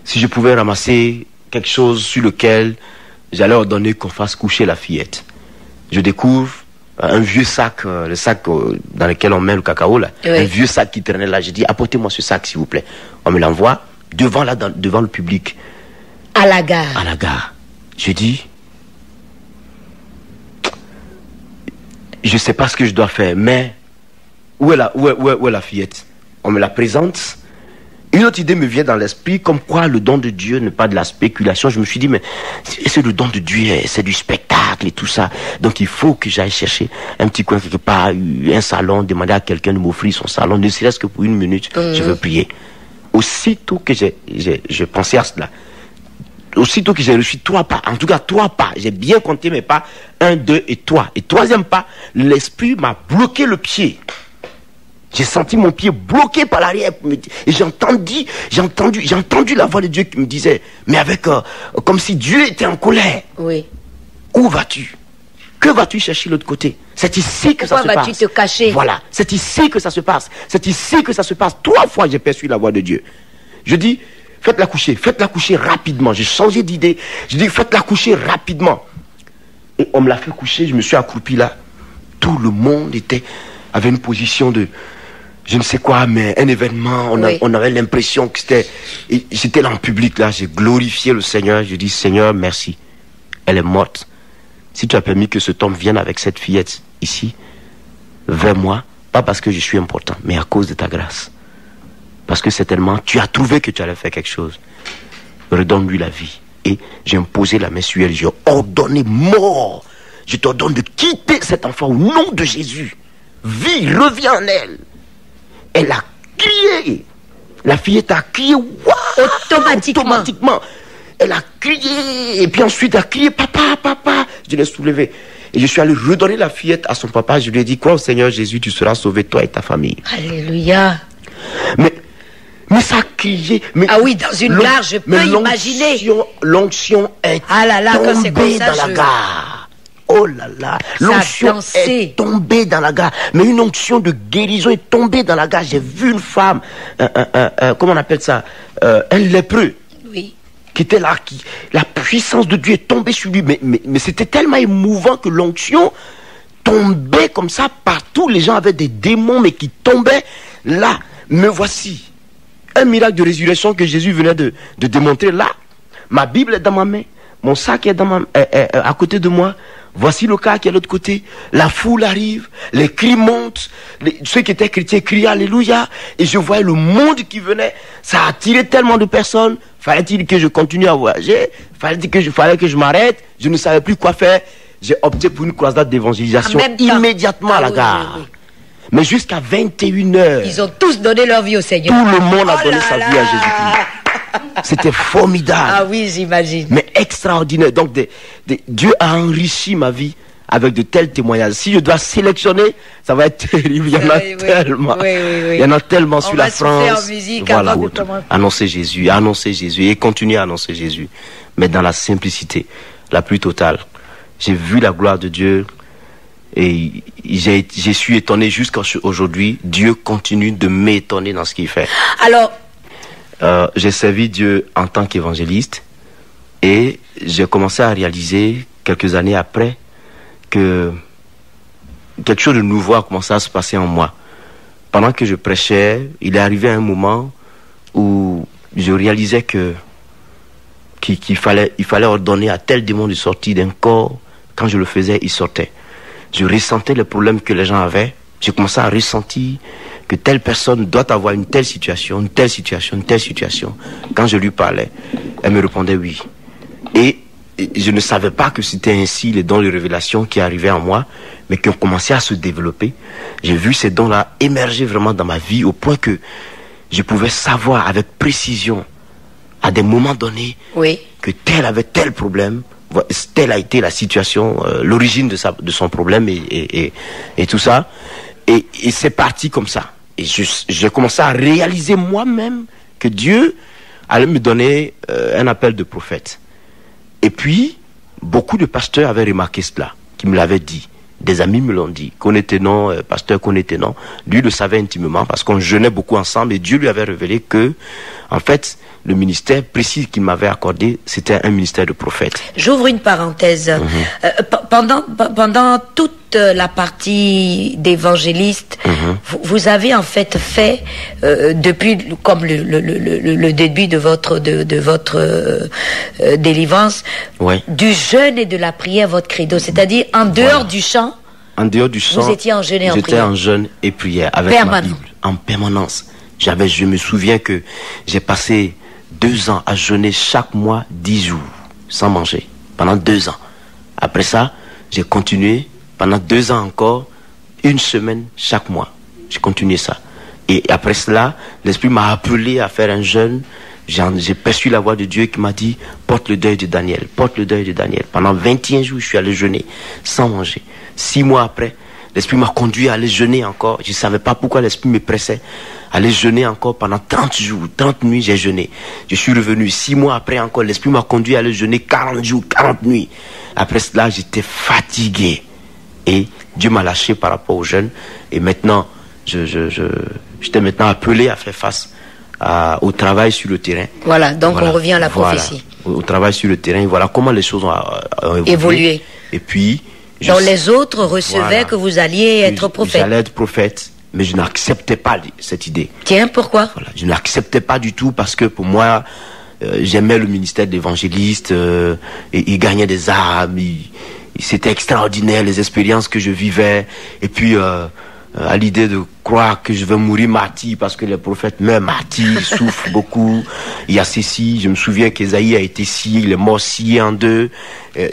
si je pouvais ramasser quelque chose sur lequel j'allais ordonner qu'on fasse coucher la fillette. Je découvre un vieux sac, le sac dans lequel on met le cacao là, oui. Un vieux sac qui traînait là. J'ai dit, apportez-moi ce sac s'il vous plaît. On me l'envoie devant le public. À la gare. À la gare. Je dis, je ne sais pas ce que je dois faire, mais où est la fillette? On me la présente. Une autre idée me vient dans l'esprit, comme quoi le don de Dieu n'est pas de la spéculation. Je me suis dit, mais c'est le don de Dieu, c'est du spectacle et tout ça. Donc il faut que j'aille chercher un petit coin quelque part, un salon, demander à quelqu'un de m'offrir son salon, ne serait-ce que pour 1 minute, je veux prier. Aussitôt que j'ai pensé à cela, aussitôt que j'ai reçu 3 pas, en tout cas 3 pas, j'ai bien compté mes pas, 1, 2 et 3. Et 3e pas, l'esprit m'a bloqué le pied. J'ai senti mon pied bloqué par l'arrière. Et j'ai entendu la voix de Dieu qui me disait, mais comme si Dieu était en colère. Oui. Où vas-tu? Que vas-tu chercher de l'autre côté? C'est ici que ça se passe. Pourquoi vas-tu te cacher? Voilà, c'est ici que ça se passe. C'est ici que ça se passe. 3 fois j'ai perçu la voix de Dieu. Je dis, faites-la coucher rapidement. J'ai changé d'idée. Je dis, faites-la coucher rapidement. Et on me l'a fait coucher, je me suis accroupi là. Tout le monde avait une position de, je ne sais quoi, mais un événement. On avait l'impression que j'étais là en public là. J'ai glorifié le Seigneur. Je dis, Seigneur, merci. Elle est morte. Si tu as permis que cet homme vienne avec cette fillette ici, vers moi, pas parce que je suis important, mais à cause de ta grâce. Parce que certainement, tu as trouvé que tu allais faire quelque chose. Redonne-lui la vie. Et j'ai imposé la main sur elle. J'ai ordonné mort. Je t'ordonne de quitter cet enfant au nom de Jésus. Vie, reviens en elle. Elle a crié. La fillette a crié, waouh, automatiquement. Elle a crié, et puis ensuite elle a crié, papa, papa. Je l'ai soulevée. Et je suis allé redonner la fillette à son papa. Je lui ai dit, crois au Seigneur Jésus, tu seras sauvé, toi et ta famille. Alléluia. Mais ça a crié. Ah oui, dans une gare, je peux imaginer. L'onction est tombée dans la gare. Oh là là, l'onction est tombée dans la gare. Mais une onction de guérison est tombée dans la gare. J'ai vu une femme, comment on appelle ça, un lépreux. Oui. Qui était là, la puissance de Dieu est tombée sur lui. Mais c'était tellement émouvant que l'onction tombait comme ça partout. Les gens avaient des démons, mais qui tombaient là. Me voici. Un miracle de résurrection que Jésus venait de démontrer là. Ma Bible est dans ma main. Mon sac est à côté de moi. Voici le cas qui est de l'autre côté. La foule arrive. Les cris montent. Ceux qui étaient chrétiens crient Alléluia. Et je voyais le monde qui venait. Ça a attiré tellement de personnes. Fallait-il que je continue à voyager? Fallait que je m'arrête? Je ne savais plus quoi faire. J'ai opté pour une croisade d'évangélisation immédiatement à la gare. Oui. Mais jusqu'à 21h. Ils ont tous donné leur vie au Seigneur. Tout le monde a donné sa vie à Jésus-Christ. C'était formidable. Ah oui, j'imagine. Mais extraordinaire. Donc Dieu a enrichi ma vie avec de tels témoignages. Si je dois sélectionner, ça va être terrible. Il y en a tellement. Il y en a tellement sur la France. En musique voilà. Annoncer Jésus et continuer à annoncer Jésus. Mais dans la simplicité la plus totale. J'ai vu la gloire de Dieu. Et je suis étonné jusqu'à aujourd'hui. Dieu continue de m'étonner dans ce qu'il fait. Alors, j'ai servi Dieu en tant qu'évangéliste et j'ai commencé à réaliser quelques années après que quelque chose de nouveau a commencé à se passer en moi. Pendant que je prêchais, il est arrivé un moment où je réalisais qu'il fallait ordonner à tel démon de sortir d'un corps. Quand je le faisais, il sortait. Je ressentais les problèmes que les gens avaient. J'ai commencé à ressentir que telle personne doit avoir une telle situation, une telle situation, une telle situation. Quand je lui parlais, elle me répondait oui. Et je ne savais pas que c'était ainsi les dons de révélation qui arrivaient en moi, mais qui ont commencé à se développer. J'ai vu ces dons-là émerger vraiment dans ma vie au point que je pouvais savoir avec précision, à des moments donnés, que tel avait tel problème. Telle a été la situation, l'origine de son problème et tout ça. Et c'est parti comme ça. Et j'ai commencé à réaliser moi-même que Dieu allait me donner un appel de prophète. Et puis, beaucoup de pasteurs avaient remarqué cela, qui me l'avaient dit. Des amis me l'ont dit. Pasteur Konetenon, lui le savait intimement parce qu'on jeûnait beaucoup ensemble et Dieu lui avait révélé que, en fait, le ministère précis qu'il m'avait accordé, c'était un ministère de prophète. J'ouvre une parenthèse. Pendant toute la partie d'évangéliste, vous avez en fait depuis comme le début de votre délivrance, du jeûne et de la prière votre credo, c'est-à-dire en dehors du chant. En dehors du chant, vous étiez en jeûne et en prière. J'étais en jeûne et prière avec ma Bible en permanence. Je me souviens que j'ai passé 2 ans à jeûner chaque mois 10 jours sans manger pendant 2 ans. Après ça, j'ai continué pendant 2 ans encore, 1 semaine chaque mois. J'ai continué ça. Et après cela, l'Esprit m'a appelé à faire un jeûne. J'ai perçu la voix de Dieu qui m'a dit porte le deuil de Daniel, porte le deuil de Daniel. Pendant 21 jours, je suis allé jeûner sans manger. 6 mois après, l'Esprit m'a conduit à aller jeûner encore. Je ne savais pas pourquoi l'Esprit me pressait. Aller jeûner encore pendant 30 jours, 30 nuits, j'ai jeûné. Je suis revenu 6 mois après encore. L'Esprit m'a conduit à aller jeûner 40 jours, 40 nuits. Après cela, j'étais fatigué. Et Dieu m'a lâché par rapport au jeûne. Et maintenant, j'étais maintenant appelé à faire face au travail sur le terrain. Voilà, donc on revient à la prophétie. Au travail sur le terrain, voilà comment les choses ont évolué. Et puis... Donc les autres recevaient que vous alliez être prophète. J'allais être prophète. Mais je n'acceptais pas cette idée. Tiens, pourquoi? Je n'acceptais pas du tout parce que pour moi, j'aimais le ministère d'évangéliste, et il gagnait des âmes, c'était extraordinaire les expériences que je vivais. Et puis, à l'idée de croire que je vais mourir martyr parce que les prophètes meurent martyrs, souffrent beaucoup. Il y a ceci, je me souviens qu'Ésaïe a été scié, il est mort scié en 2.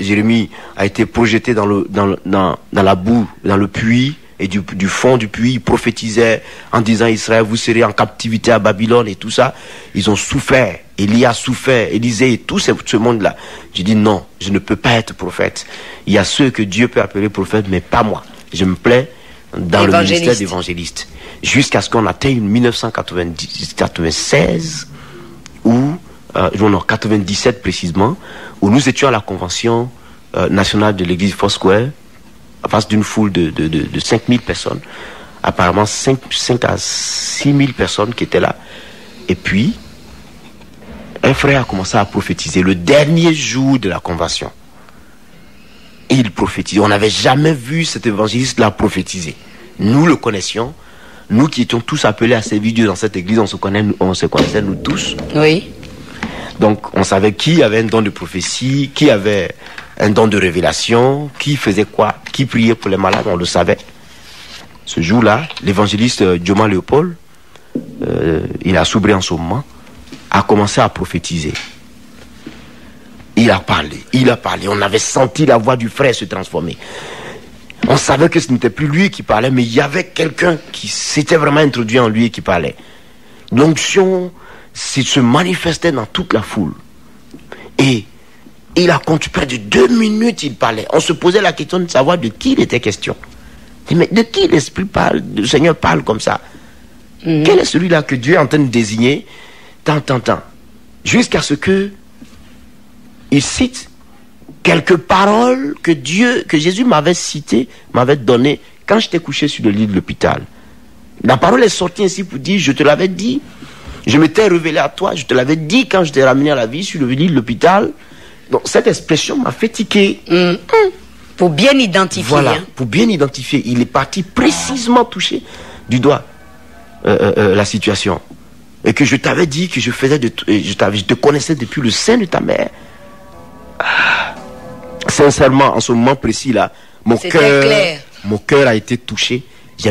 Jérémie a été projeté dans la boue, dans le puits. Et du fond du puits, il prophétisait en disant Israël, vous serez en captivité à Babylone et tout ça. Ils ont souffert. Élie a souffert, Élisée et tout ce monde-là. J'ai dit non, je ne peux pas être prophète. Il y a ceux que Dieu peut appeler prophètes, mais pas moi. Je me plais dans le ministère d'évangéliste. Jusqu'à ce qu'on atteigne 1996 ou 97 précisément, où nous étions à la convention nationale de l'église Foursquare, en face d'une foule de 5000 personnes, apparemment 5 à 6000 personnes qui étaient là. Et puis, un frère a commencé à prophétiser le dernier jour de la convention. Et il prophétisait. On n'avait jamais vu cet évangéliste-là prophétiser. Nous le connaissions. Nous qui étions tous appelés à servir Dieu dans cette église, on se connaissait nous tous. Oui. Donc, on savait qui avait un don de prophétie, qui avait un don de révélation, qui faisait quoi, qui priait pour les malades, on le savait. Ce jour-là, l'évangéliste Dioma Léopold, il a soubré en ce moment, a commencé à prophétiser. Il a parlé. On avait senti la voix du frère se transformer. On savait que ce n'était plus lui qui parlait, mais il y avait quelqu'un qui s'était vraiment introduit en lui et qui parlait. L'onction se manifestait dans toute la foule. Et il a compté près de 2 minutes, il parlait. On se posait la question de savoir de qui il était question. Mais de qui l'Esprit parle, le Seigneur parle comme ça? Quel est celui-là que Dieu est en train de désigner? Tant. Jusqu'à ce que il cite quelques paroles que Jésus m'avait citées, m'avait données quand j'étais couché sur le lit de l'hôpital. La parole est sortie ainsi pour dire, je te l'avais dit, je m'étais révélé à toi, je te l'avais dit quand je t'ai ramené à la vie sur le lit de l'hôpital. Donc cette expression m'a fait tiquer. Pour bien identifier. Voilà, pour bien identifier. Il est parti précisément toucher du doigt la situation. Et que je t'avais dit que je te connaissais depuis le sein de ta mère. Sincèrement, en ce moment précis là, mon cœur a été touché.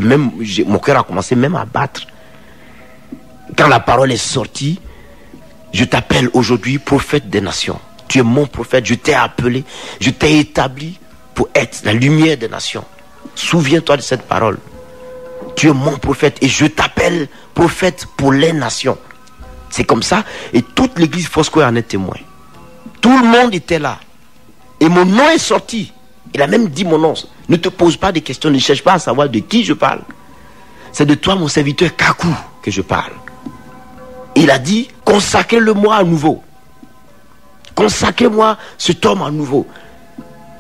Mon cœur a commencé même à battre. Quand la parole est sortie, je t'appelle aujourd'hui prophète des nations. Tu es mon prophète, je t'ai appelé, je t'ai établi pour être la lumière des nations. Souviens-toi de cette parole. Tu es mon prophète et je t'appelle prophète pour les nations. C'est comme ça. Et toute l'église Foursquare en est témoin. Tout le monde était là. Et mon nom est sorti. Il a même dit mon nom. Ne te pose pas de questions, ne cherche pas à savoir de qui je parle. C'est de toi, mon serviteur Kakou, que je parle. Il a dit, consacrez-le-moi à nouveau. Consacrez-moi cet homme à nouveau.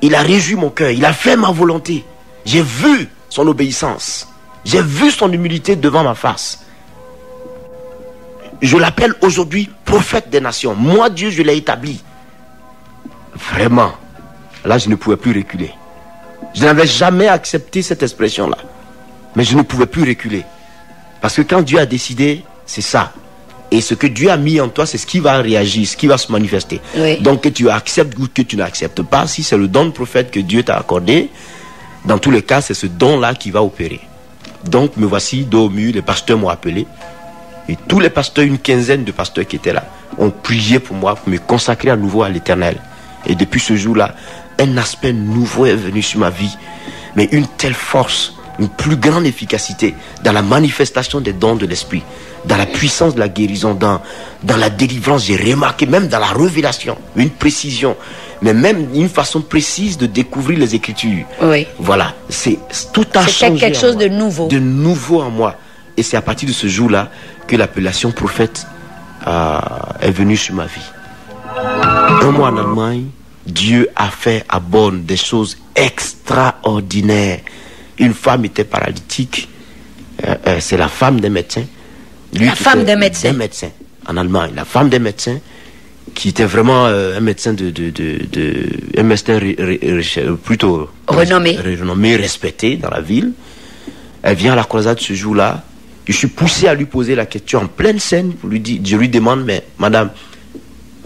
Il a réjoui mon cœur, il a fait ma volonté. J'ai vu son obéissance. J'ai vu son humilité devant ma face. Je l'appelle aujourd'hui prophète des nations. Moi, Dieu, je l'ai établi. Vraiment. Là, je ne pouvais plus reculer. Je n'avais jamais accepté cette expression-là. Mais je ne pouvais plus reculer. Parce que quand Dieu a décidé, c'est ça. Et ce que Dieu a mis en toi, c'est ce qui va réagir, ce qui va se manifester. Oui. Donc que tu acceptes ou que tu n'acceptes pas, si c'est le don de prophète que Dieu t'a accordé, dans tous les cas, c'est ce don-là qui va opérer. Donc me voici dos au mur, les pasteurs m'ont appelé. Et tous les pasteurs, une quinzaine de pasteurs qui étaient là, ont prié pour moi, pour me consacrer à nouveau à l'Éternel. Et depuis ce jour-là, un aspect nouveau est venu sur ma vie. Mais une telle force, une plus grande efficacité dans la manifestation des dons de l'Esprit, dans la puissance de la guérison, dans la délivrance. J'ai remarqué, même dans la révélation, une précision, mais même une façon précise de découvrir les Écritures. Oui. Voilà, tout a changé. C'était quelque chose de nouveau. De nouveau en moi. Et c'est à partir de ce jour-là que l'appellation prophète est venue sur ma vie. Un mois en Allemagne, Dieu a fait à Bonn des choses extraordinaires. Une femme était paralytique. C'est la femme d'un médecin. La femme d'un médecin. D'un médecin en Allemagne. La femme d'un médecin qui était vraiment un médecin un médecin plutôt renommé, respecté dans la ville. Elle vient à la croisade ce jour-là. Je suis poussé à lui poser la question en pleine scène pour lui dire, je lui demande, mais madame,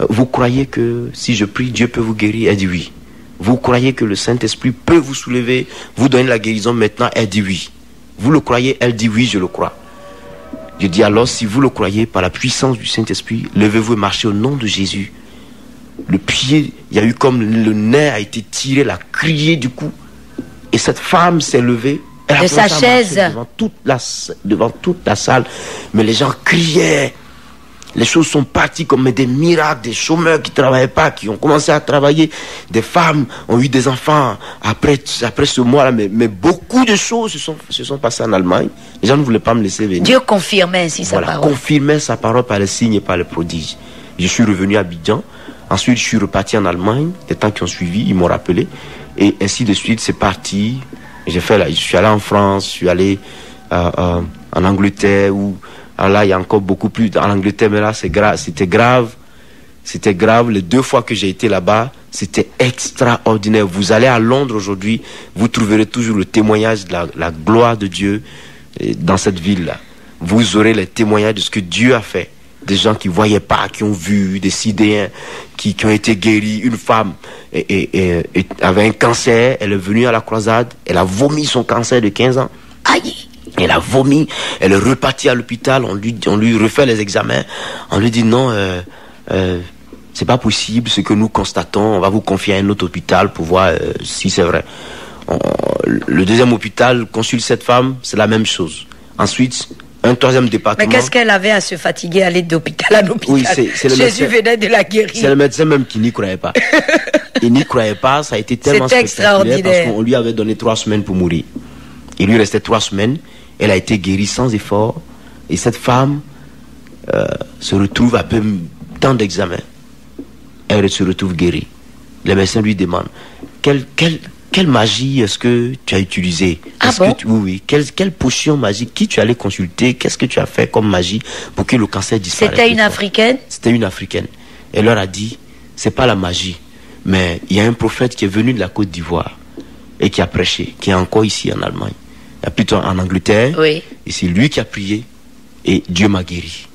vous croyez que si je prie, Dieu peut vous guérir? Elle dit oui. Vous croyez que le Saint-Esprit peut vous soulever, vous donner la guérison maintenant? Elle dit oui. Vous le croyez? Elle dit oui, je le crois. Je dis alors, si vous le croyez, par la puissance du Saint-Esprit, levez-vous et marchez au nom de Jésus. Le pied, il y a eu comme le nerf a été tiré, elle a crié du coup. Et cette femme s'est levée Elle a de sa commencé à marcher chaise. devant toute la salle. Mais les gens criaient. Les choses sont parties comme des miracles, des chômeurs qui ne travaillaient pas, qui ont commencé à travailler. Des femmes ont eu des enfants après ce mois-là. Mais beaucoup de choses se sont passées en Allemagne. Les gens ne voulaient pas me laisser venir. Dieu confirmait ainsi sa Voilà, parole. confirmait sa parole par les signes et par les prodiges. Je suis revenu à Abidjan. Ensuite, je suis reparti en Allemagne. Les temps qui ont suivi, ils m'ont rappelé. Et ainsi de suite, c'est parti. Je suis allé en France, je suis allé en Angleterre, où là, il y a encore beaucoup plus. En Angleterre, mais là, c'était grave. C'était grave. Les 2 fois que j'ai été là-bas, c'était extraordinaire. Vous allez à Londres aujourd'hui, vous trouverez toujours le témoignage de la gloire de Dieu dans cette ville-là. Vous aurez les témoignages de ce que Dieu a fait. Des gens qui ne voyaient pas, qui ont vu, des Sidéens qui ont été guéris. Une femme avait un cancer, elle est venue à la croisade, elle a vomi son cancer de 15 ans. Aïe! Elle a vomi, elle est repartie à l'hôpital, on lui refait les examens, on lui dit non, c'est pas possible ce que nous constatons, on va vous confier à un autre hôpital pour voir si c'est vrai. Le deuxième hôpital consulte cette femme, c'est la même chose. Ensuite, un troisième département. Mais qu'est-ce qu'elle avait à se fatiguer, aller d'hôpital en hôpital? Oui, c'est le Jésus médecin, venait de la guérir. c'est le médecin même qui n'y croyait pas. Il n'y croyait pas, ça a été tellement C'est spectaculaire extraordinaire. parce qu'on lui avait donné 3 semaines pour mourir. Il lui restait 3 semaines, elle a été guérie sans effort, et cette femme se retrouve après tant d'examens. Elle se retrouve guérie. Les médecins lui demandent quelle magie est-ce que tu as utilisée? Ah Est-ce bon? que oui. Quelle potion magique? Qui tu allais consulter? Qu'est-ce que tu as fait comme magie pour que le cancer disparaisse? C'était une Africaine? C'était une Africaine. Elle leur a dit, c'est pas la magie, mais il y a un prophète qui est venu de la Côte d'Ivoire et qui a prêché, qui est encore ici en Allemagne. Il y a plutôt en Angleterre. Oui. Et c'est lui qui a prié et Dieu m'a guéri.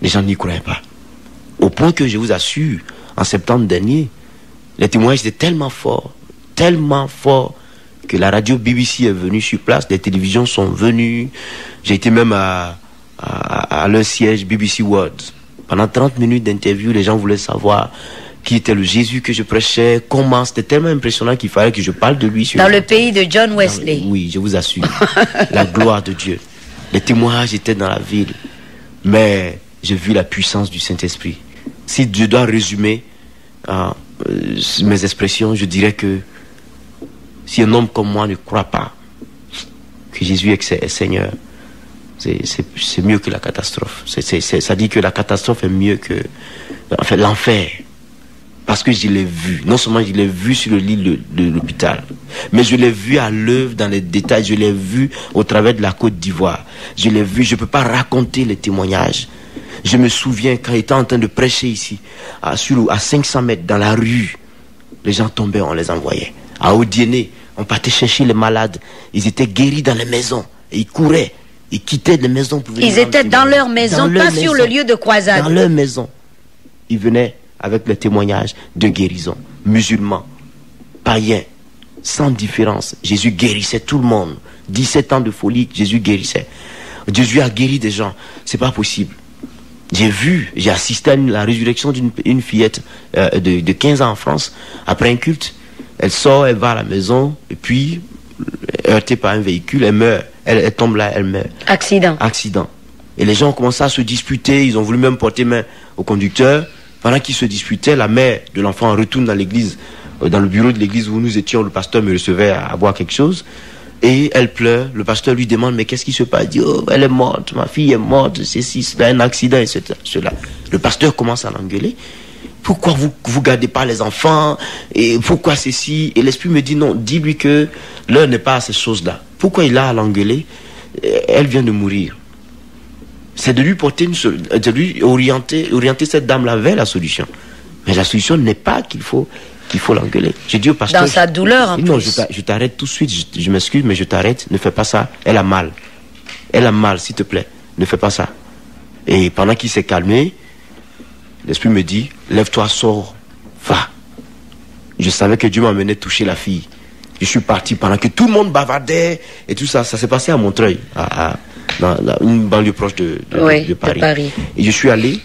Les gens n'y croyaient pas. Au point que je vous assure, en septembre dernier, les témoignages étaient tellement forts que la radio BBC est venue sur place, les télévisions sont venues. J'ai été même à leur siège BBC World. Pendant 30 minutes d'interview, les gens voulaient savoir qui était le Jésus que je prêchais, comment. C'était tellement impressionnant qu'il fallait que je parle de lui. Dans le pays de John Wesley. Oui, je vous assure. La gloire de Dieu. Les témoignages étaient dans la ville. Mais j'ai vu la puissance du Saint-Esprit. Si je dois résumer mes expressions, je dirais que si un homme comme moi ne croit pas que Jésus est Seigneur, c'est mieux que la catastrophe. Ça dit que la catastrophe est mieux que l'enfer. Parce que je l'ai vu. Non seulement je l'ai vu sur le lit de l'hôpital, mais je l'ai vu à l'œuvre dans les détails. Je l'ai vu au travers de la Côte d'Ivoire. Je l'ai vu. Je ne peux pas raconter les témoignages. Je me souviens quand j'étais en train de prêcher ici, à 500 mètres dans la rue, les gens tombaient, on les envoyait. À Odiéné, on partait chercher les malades. Ils étaient guéris dans les maisons. Et ils couraient. Ils quittaient les maisons pour venir. Ils étaient dans leur maison, pas sur le lieu de croisade. Dans leur maison. Ils venaient avec les témoignages de guérison. Musulmans, païens, sans différence. Jésus guérissait tout le monde. 17 ans de folie, Jésus guérissait. Jésus a guéri des gens. C'est pas possible. J'ai assisté à la résurrection d'une fillette de 15 ans en France. Après un culte, elle sort, elle va à la maison, et puis, heurtée par un véhicule, elle meurt. Elle tombe là, elle meurt. Accident. Et les gens ont commencé à se disputer, ils ont voulu même porter main au conducteur. Pendant qu'ils se disputaient, la mère de l'enfant retourne dans l'église, dans le bureau de l'église où nous étions, le pasteur me recevait à boire quelque chose. Et elle pleure, le pasteur lui demande, mais qu'est-ce qui se passe? Il dit, oh, elle est morte, ma fille est morte, c'est un accident, et cela. Le pasteur commence à l'engueuler. Pourquoi vous gardez pas les enfants? Et pourquoi ceci? Et l'esprit me dit, non, dis-lui que l'heure n'est pas à ces choses-là. Pourquoi il a à l'engueuler? Elle vient de mourir. C'est de lui porter de lui orienter cette dame-là vers la solution. Mais la solution n'est pas qu'il faut l'engueuler. J'ai dit au pasteur... Dans sa douleur, en plus. Non, je t'arrête tout de suite. Je m'excuse, mais je t'arrête. Ne fais pas ça. Elle a mal. Elle a mal, s'il te plaît. Ne fais pas ça. Et pendant qu'il s'est calmé, l'esprit me dit, lève-toi, sors, va. Je savais que Dieu m'amenait toucher la fille. Je suis parti pendant que tout le monde bavardait et tout ça. Ça s'est passé à Montreuil, dans une banlieue proche de Paris. Et je suis allé,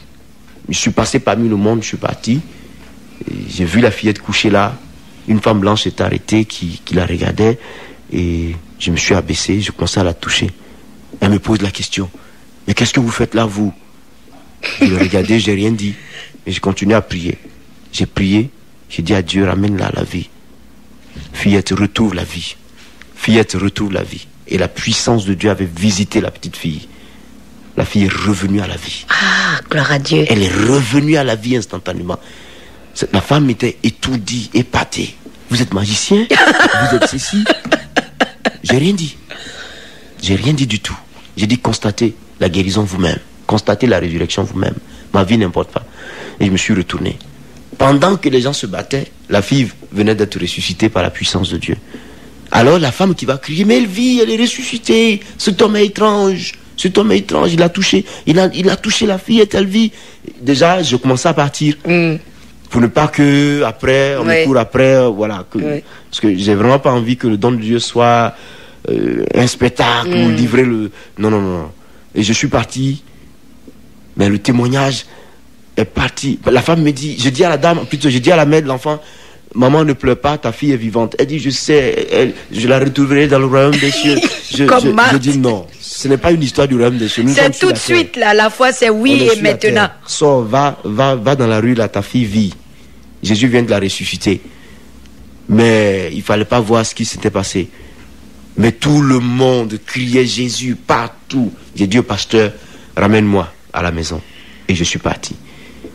je suis passé parmi le monde, je suis parti. J'ai vu la fillette couchée là. Une femme blanche s'est arrêtée qui la regardait. Et je me suis abaissé, je commençais à la toucher. Elle me pose la question. Mais qu'est-ce que vous faites là, vous? Je l'ai regardé, j'ai rien dit. Et je continue à prier. J'ai prié, j'ai dit à Dieu, ramène-la à la vie. Fillette, retrouve la vie. Fillette, retrouve la vie. Et la puissance de Dieu avait visité la petite fille. La fille est revenue à la vie. Ah, gloire à Dieu. Elle est revenue à la vie instantanément. La femme était étourdie, épatée. Vous êtes magicien? Vous êtes ceci? J'ai rien dit. J'ai rien dit du tout. J'ai dit constatez la guérison vous-même. Constatez la résurrection vous-même. Ma vie n'importe pas. Et je me suis retourné. Pendant que les gens se battaient, la fille venait d'être ressuscitée par la puissance de Dieu. Alors la femme qui va crier, mais elle vit, elle est ressuscitée. Cet homme est étrange. Cet homme est étrange. Il a touché, il a touché la fille et elle vit. Déjà, je commençais à partir. Pour ne pas que après, on me court après, voilà. Parce que j'ai vraiment pas envie que le don de Dieu soit un spectacle ou livrer le... Non. Et je suis parti. Mais le témoignage est parti. La femme me dit, je dis à la dame, plutôt je dis à la mère de l'enfant, maman ne pleure pas, ta fille est vivante. Elle dit, je sais, je la retrouverai dans le royaume des cieux. Je dis non, ce n'est pas une histoire du royaume des cieux. C'est tout de suite là, la foi c'est oui et maintenant. Sors, va dans la rue là, ta fille vit. Jésus vient de la ressusciter. Mais il fallait pas voir ce qui s'était passé. Mais tout le monde criait Jésus partout. J'ai dit au pasteur, ramène-moi à la maison. Et je suis parti.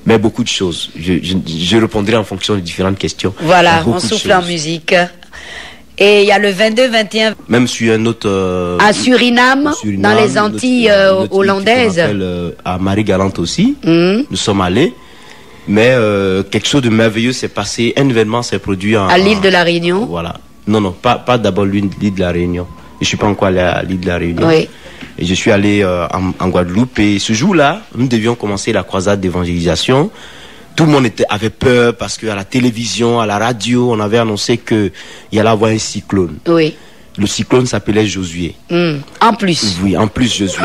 Mais beaucoup de choses. Je répondrai en fonction des différentes questions. Voilà, on souffle en musique. Et il y a le 22-21. Même sur un autre... à Suriname, dans les Antilles hollandaises. À Marie-Galante aussi. Nous sommes allés. Mais quelque chose de merveilleux s'est passé. Un événement s'est produit à l'île de la Réunion. Voilà. Non, pas d'abord l'île de la Réunion. Je ne suis pas encore allé à l'île de la Réunion. Oui. Et je suis allé en Guadeloupe. Et ce jour-là, nous devions commencer la croisade d'évangélisation. Tout le monde avait peur parce qu'à la télévision, à la radio, on avait annoncé qu'il y allait avoir un cyclone. Oui. Le cyclone s'appelait Josué. En plus. Oui, en plus Josué.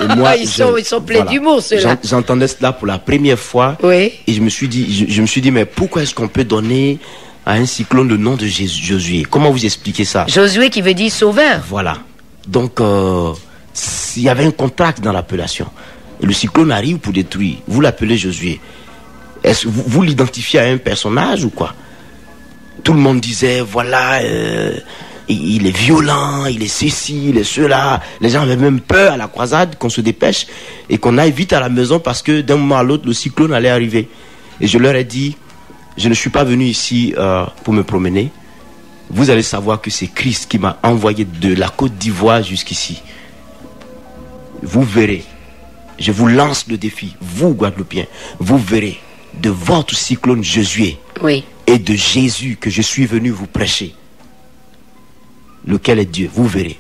Et moi, ils sont pleins d'humour, ceux-là. J'entendais cela pour la première fois. Oui. Et je me suis dit, mais pourquoi est-ce qu'on peut donner à un cyclone le nom de Josué? Comment vous expliquez ça? Josué qui veut dire sauveur. Voilà. Donc, il y avait un contraste dans l'appellation. Et le cyclone arrive pour détruire. Vous l'appelez Josué. Est-ce vous l'identifiez à un personnage ou quoi? Tout le monde disait, voilà, il est violent, il est ceci, il est cela. Les gens avaient même peur à la croisade qu'on se dépêche et qu'on aille vite à la maison parce que d'un moment à l'autre, le cyclone allait arriver. Et je leur ai dit, je ne suis pas venu ici pour me promener. Vous allez savoir que c'est Christ qui m'a envoyé de la Côte d'Ivoire jusqu'ici. Vous verrez. Je vous lance le défi, vous Guadeloupéens. Vous verrez de votre cyclone Josué et de Jésus que je suis venu vous prêcher. Lequel est Dieu? Vous verrez.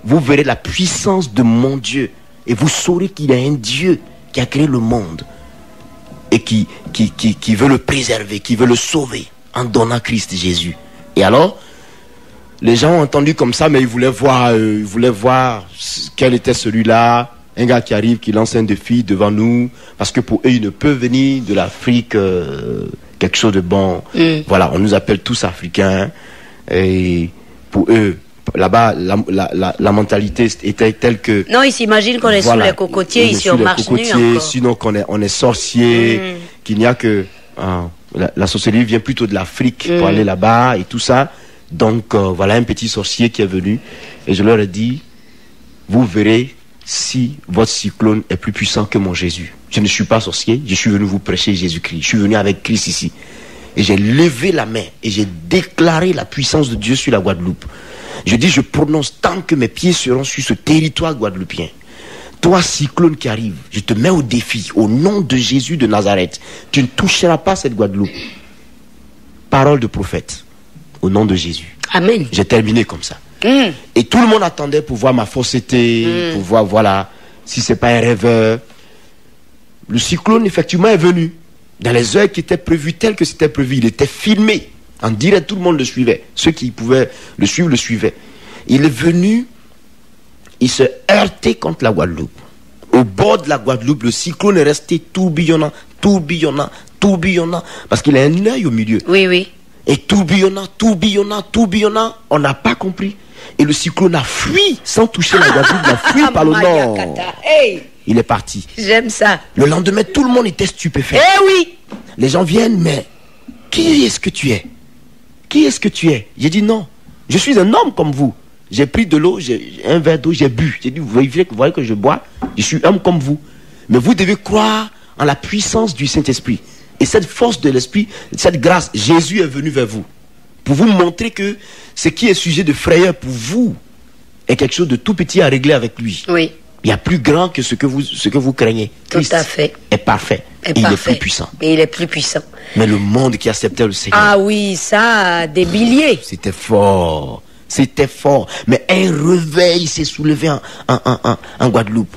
Vous verrez la puissance de mon Dieu. Et vous saurez qu'il y a un Dieu qui a créé le monde. Et qui veut le préserver, qui veut le sauver en donnant Christ Jésus. Et alors, les gens ont entendu comme ça, mais ils voulaient voir quel était celui-là. Un gars qui arrive, qui lance un défi devant nous, parce que pour eux, il ne peut venir de l'Afrique quelque chose de bon. Voilà, on nous appelle tous Africains. Et pour eux, là-bas, la mentalité était telle que... Non, ils s'imaginent qu'on est sous les cocotiers, ici on marche nu encore. Sinon qu'on est sorcier, qu'il n'y a que... la sorcellerie vient plutôt de l'Afrique pour aller là-bas et tout ça. Donc voilà un petit sorcier qui est venu. Et je leur ai dit, vous verrez si votre cyclone est plus puissant que mon Jésus. Je ne suis pas sorcier, je suis venu vous prêcher Jésus-Christ. Je suis venu avec Christ ici. Et j'ai levé la main et j'ai déclaré la puissance de Dieu sur la Guadeloupe. Je dis, je prononce tant que mes pieds seront sur ce territoire guadeloupéen. Toi, cyclone qui arrive, je te mets au défi, au nom de Jésus de Nazareth. Tu ne toucheras pas cette Guadeloupe. Parole de prophète, au nom de Jésus. Amen. J'ai terminé comme ça. Et tout le monde attendait pour voir ma fausseté, pour voir, voilà, si c'est pas un rêveur. Le cyclone, effectivement, est venu. Dans les heures qui étaient prévues, telles que c'était prévu, il était filmé. En direct, tout le monde le suivait. Ceux qui pouvaient le suivre, le suivaient. Il est venu, il se heurtait contre la Guadeloupe. Au bord de la Guadeloupe, le cyclone est resté tourbillonnant, tourbillonnant, tourbillonnant. Parce qu'il a un œil au milieu. Oui, oui. Et tourbillonnant, tourbillonnant, tourbillonnant, on n'a pas compris. Et le cyclone a fui sans toucher la Guadeloupe, il a fui par le nord. Hey, Il est parti. j'aime ça. Le lendemain, tout le monde était stupéfait. Eh oui. Les gens viennent, mais qui est-ce que tu es? Qui est-ce que tu es? J'ai dit non, je suis un homme comme vous. J'ai pris de l'eau, j'ai un verre d'eau, j'ai bu. J'ai dit, vous voyez que je bois, je suis homme comme vous. Mais vous devez croire en la puissance du Saint-Esprit. Et cette force de l'Esprit, cette grâce, Jésus est venu vers vous. Pour vous montrer que ce qui est sujet de frayeur pour vous est quelque chose de tout petit à régler avec lui. Oui. Il y a plus grand que ce que vous craignez. Tout Christ à fait. est parfait. Et il est plus puissant. Et il est plus puissant. Mais le monde qui acceptait le Seigneur. Ah oui, ça, des milliers. C'était fort. C'était fort. Mais un réveil s'est soulevé en Guadeloupe.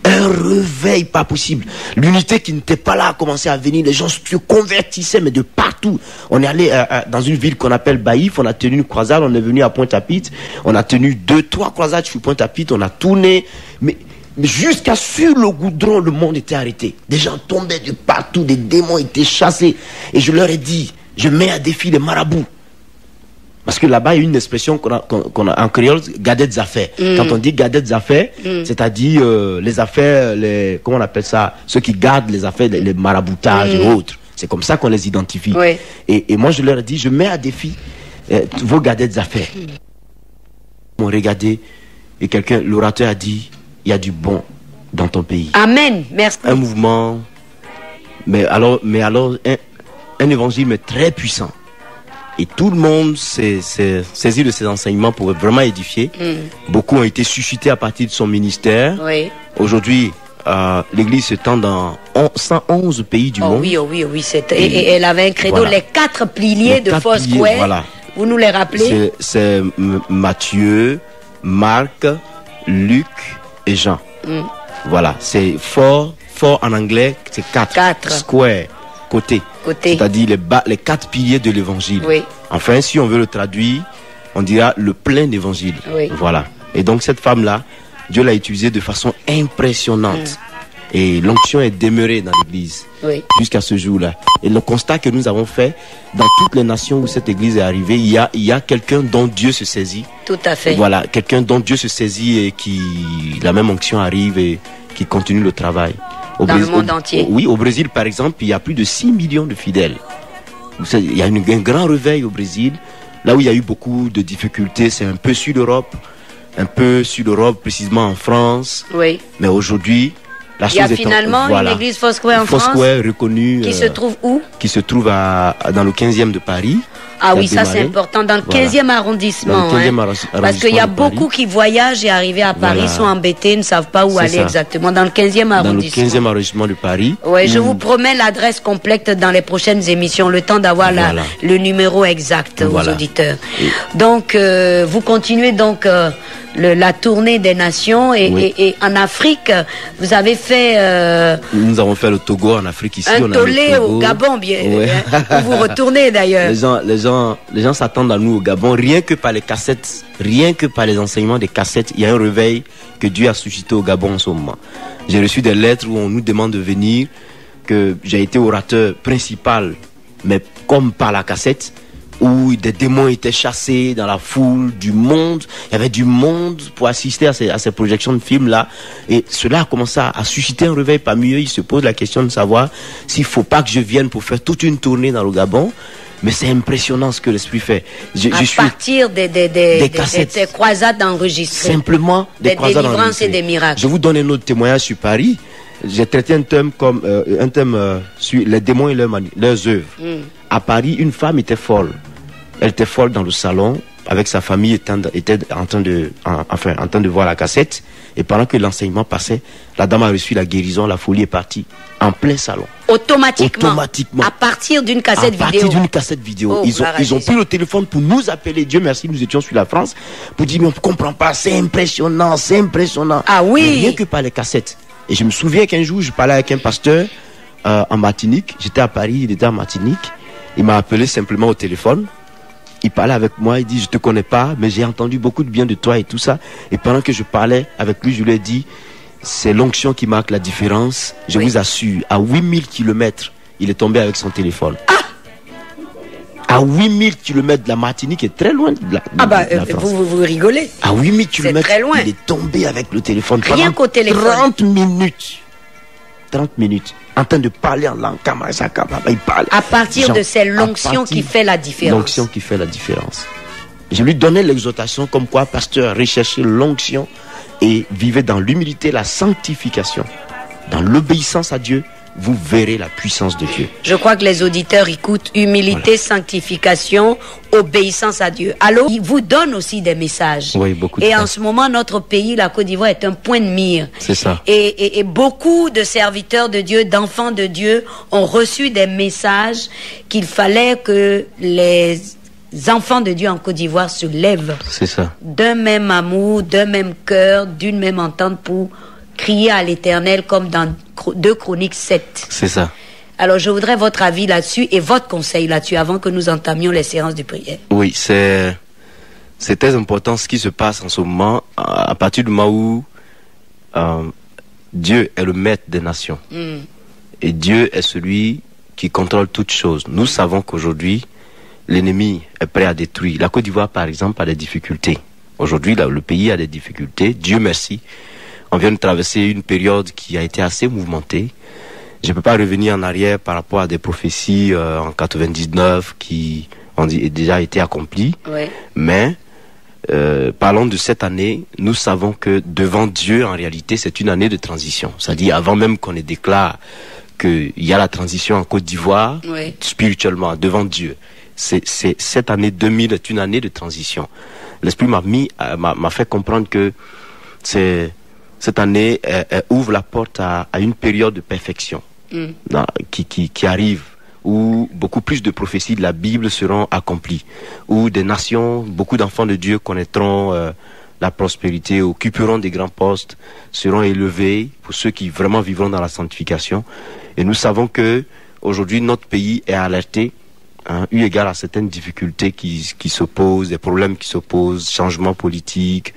Un réveil pas possible. L'unité qui n'était pas là a commencé à venir. Les gens se convertissaient, mais de partout. On est allé dans une ville qu'on appelle Baïf. On a tenu une croisade. On est venu à Pointe-à-Pitre. On a tenu 2-3 croisades sur Pointe-à-Pitre. On a tourné. Mais jusqu'à sur le goudron, le monde était arrêté. Des gens tombaient de partout. Des démons étaient chassés. Et je leur ai dit, je mets à défi les marabouts. Parce que là-bas, il y a une expression qu'on a en créole, garder des affaires. Quand on dit garder des affaires, c'est-à-dire les affaires, comment on appelle ça, ceux qui gardent les affaires, les maraboutages et autres. C'est comme ça qu'on les identifie. Oui. Et moi, je leur ai dit, je mets à défi vos garder des affaires. Ils m'ont regardé et l'orateur a dit, il y a du bon dans ton pays. Amen. Merci. Un mouvement, mais alors un évangile mais très puissant. Et tout le monde s'est saisi de ses enseignements pour vraiment édifier. Beaucoup ont été suscités à partir de son ministère. Oui. Aujourd'hui, l'église se tend dans 111 pays du monde. Oui. Et elle avait un credo, voilà. Les 4 piliers de Foursquare. Voilà. Vous nous les rappelez? C'est Matthieu, Marc, Luc et Jean. Voilà, c'est fort en anglais, c'est 4. Square, côté. C'est-à-dire les 4 piliers de l'évangile. Oui. Enfin, si on veut le traduire, on dira le plein d'évangile. Oui. Voilà. Et donc cette femme-là, Dieu l'a utilisée de façon impressionnante. Et l'onction est demeurée dans l'église jusqu'à ce jour-là. Et le constat que nous avons fait, dans toutes les nations où cette église est arrivée, il y a quelqu'un dont Dieu se saisit. Tout à fait. Voilà, quelqu'un dont Dieu se saisit et qui, la même onction arrive et qui continue le travail. Dans le monde entier. Oui, au Brésil, par exemple, il y a plus de 6 millions de fidèles. Il y a un grand réveil au Brésil. Là où il y a eu beaucoup de difficultés, c'est un peu sur l'Europe, précisément en France. Oui. Mais aujourd'hui, la chose est... Il y a finalement une église Foursquare en France. Foursquare reconnue. Qui se trouve où? Qui se trouve dans le 15e de Paris. Ah oui, ça c'est important, dans le 15e arrondissement. Dans le 15e arrondissement. Parce qu'il y a beaucoup qui voyagent et arrivés à Paris, sont embêtés, ne savent pas où aller exactement. Dans le 15e arrondissement. Dans le 15e arrondissement de Paris. Oui, je vous promets l'adresse complète dans les prochaines émissions, le temps d'avoir le numéro exact aux auditeurs. Donc, vous continuez donc la tournée des nations et en Afrique, vous avez fait... Nous avons fait le Togo en Afrique ici. Un tollé au Gabon, bien. Où vous retournez d'ailleurs. Les gens s'attendent à nous au Gabon, rien que par les cassettes, rien que par les enseignements des cassettes, il y a un réveil que Dieu a suscité au Gabon en ce moment. J'ai reçu des lettres où on nous demande de venir, que j'ai été orateur principal, mais comme par la cassette, où des démons étaient chassés dans la foule du monde. Il y avait du monde pour assister à ces projections de films là. Et cela a commencé à susciter un réveil parmi eux. Ils se posent la question de savoir s'il ne faut pas que je vienne pour faire toute une tournée dans le Gabon. Mais c'est impressionnant ce que l'Esprit fait. Partir des croisades enregistrées. Simplement des croisades délivrances et des miracles. Je vous donne un autre témoignage sur Paris. J'ai traité un thème sur les démons et leurs œuvres. À Paris, une femme était folle. Elle était folle dans le salon, avec sa famille était en train de voir la cassette. Et pendant que l'enseignement passait, la dame a reçu la guérison, la folie est partie. En plein salon. Automatiquement. À partir d'une cassette vidéo. À partir d'une cassette vidéo. Ils ont pris le téléphone pour nous appeler. Dieu merci, nous étions sur la France. Pour dire, mais on ne comprend pas, c'est impressionnant, c'est impressionnant. Ah oui. Mais rien que par les cassettes. Et je me souviens qu'un jour, je parlais avec un pasteur en Martinique. J'étais à Paris, il était en Martinique. Il m'a appelé simplement au téléphone. Il parlait avec moi, il dit, je ne te connais pas, mais j'ai entendu beaucoup de bien de toi et tout ça. Et pendant que je parlais avec lui, je lui ai dit, c'est l'onction qui marque la différence. Je vous assure, à 8000 km, il est tombé avec son téléphone. À 8000 km de la Martinique, est très loin de la, de la France. Vous rigolez. À 8000 km, très loin. Il est tombé avec le téléphone. Rien qu'au téléphone. 30 minutes. 30 minutes. En train de parler en langue Kama-Sakama. Il parle. À partir de c'est l'onction qui fait la différence. L'onction qui fait la différence. Je lui donnais l'exhortation comme quoi, pasteur, recherchez l'onction et vivez dans l'humilité, la sanctification. Dans l'obéissance à Dieu, vous verrez la puissance de Dieu. Je crois que les auditeurs écoutent humilité, sanctification, obéissance à Dieu. Allô, il vous donne aussi des messages. Oui, beaucoup. Et en ce moment, notre pays, la Côte d'Ivoire, est un point de mire. C'est ça. Et beaucoup de serviteurs de Dieu, d'enfants de Dieu, ont reçu des messages qu'il fallait que les enfants de Dieu en Côte d'Ivoire se lèvent. C'est ça. D'un même amour, d'un même cœur, d'une même entente pour crier à l'Éternel comme dans 2 Chroniques 7. C'est ça. Alors je voudrais votre avis là-dessus et votre conseil là-dessus avant que nous entamions les séances de prière. Oui, c'est très important ce qui se passe en ce moment, à partir du moment où Dieu est le maître des nations. Et Dieu est celui qui contrôle toutes choses. Nous savons qu'aujourd'hui, l'ennemi est prêt à détruire. La Côte d'Ivoire, par exemple, a des difficultés. Aujourd'hui, le pays a des difficultés. Dieu merci. On vient de traverser une période qui a été assez mouvementée. Je ne peux pas revenir en arrière par rapport à des prophéties en 99 qui ont déjà été accomplies. Ouais. Mais parlons de cette année, nous savons que devant Dieu, en réalité, c'est une année de transition. C'est-à-dire avant même qu'on ne déclare qu'il y a la transition en Côte d'Ivoire, ouais, spirituellement, devant Dieu. Cette année 2000 est une année de transition. L'Esprit m'a fait comprendre que cette année ouvre la porte à une période de perfection qui arrive, où beaucoup plus de prophéties de la Bible seront accomplies, où des nations, beaucoup d'enfants de Dieu connaîtront la prospérité, occuperont des grands postes, seront élevés pour ceux qui vraiment vivront dans la sanctification. Et nous savons que aujourd'hui notre pays est alerté, eu égard à certaines difficultés qui s'opposent, des problèmes qui s'opposent, changements politiques,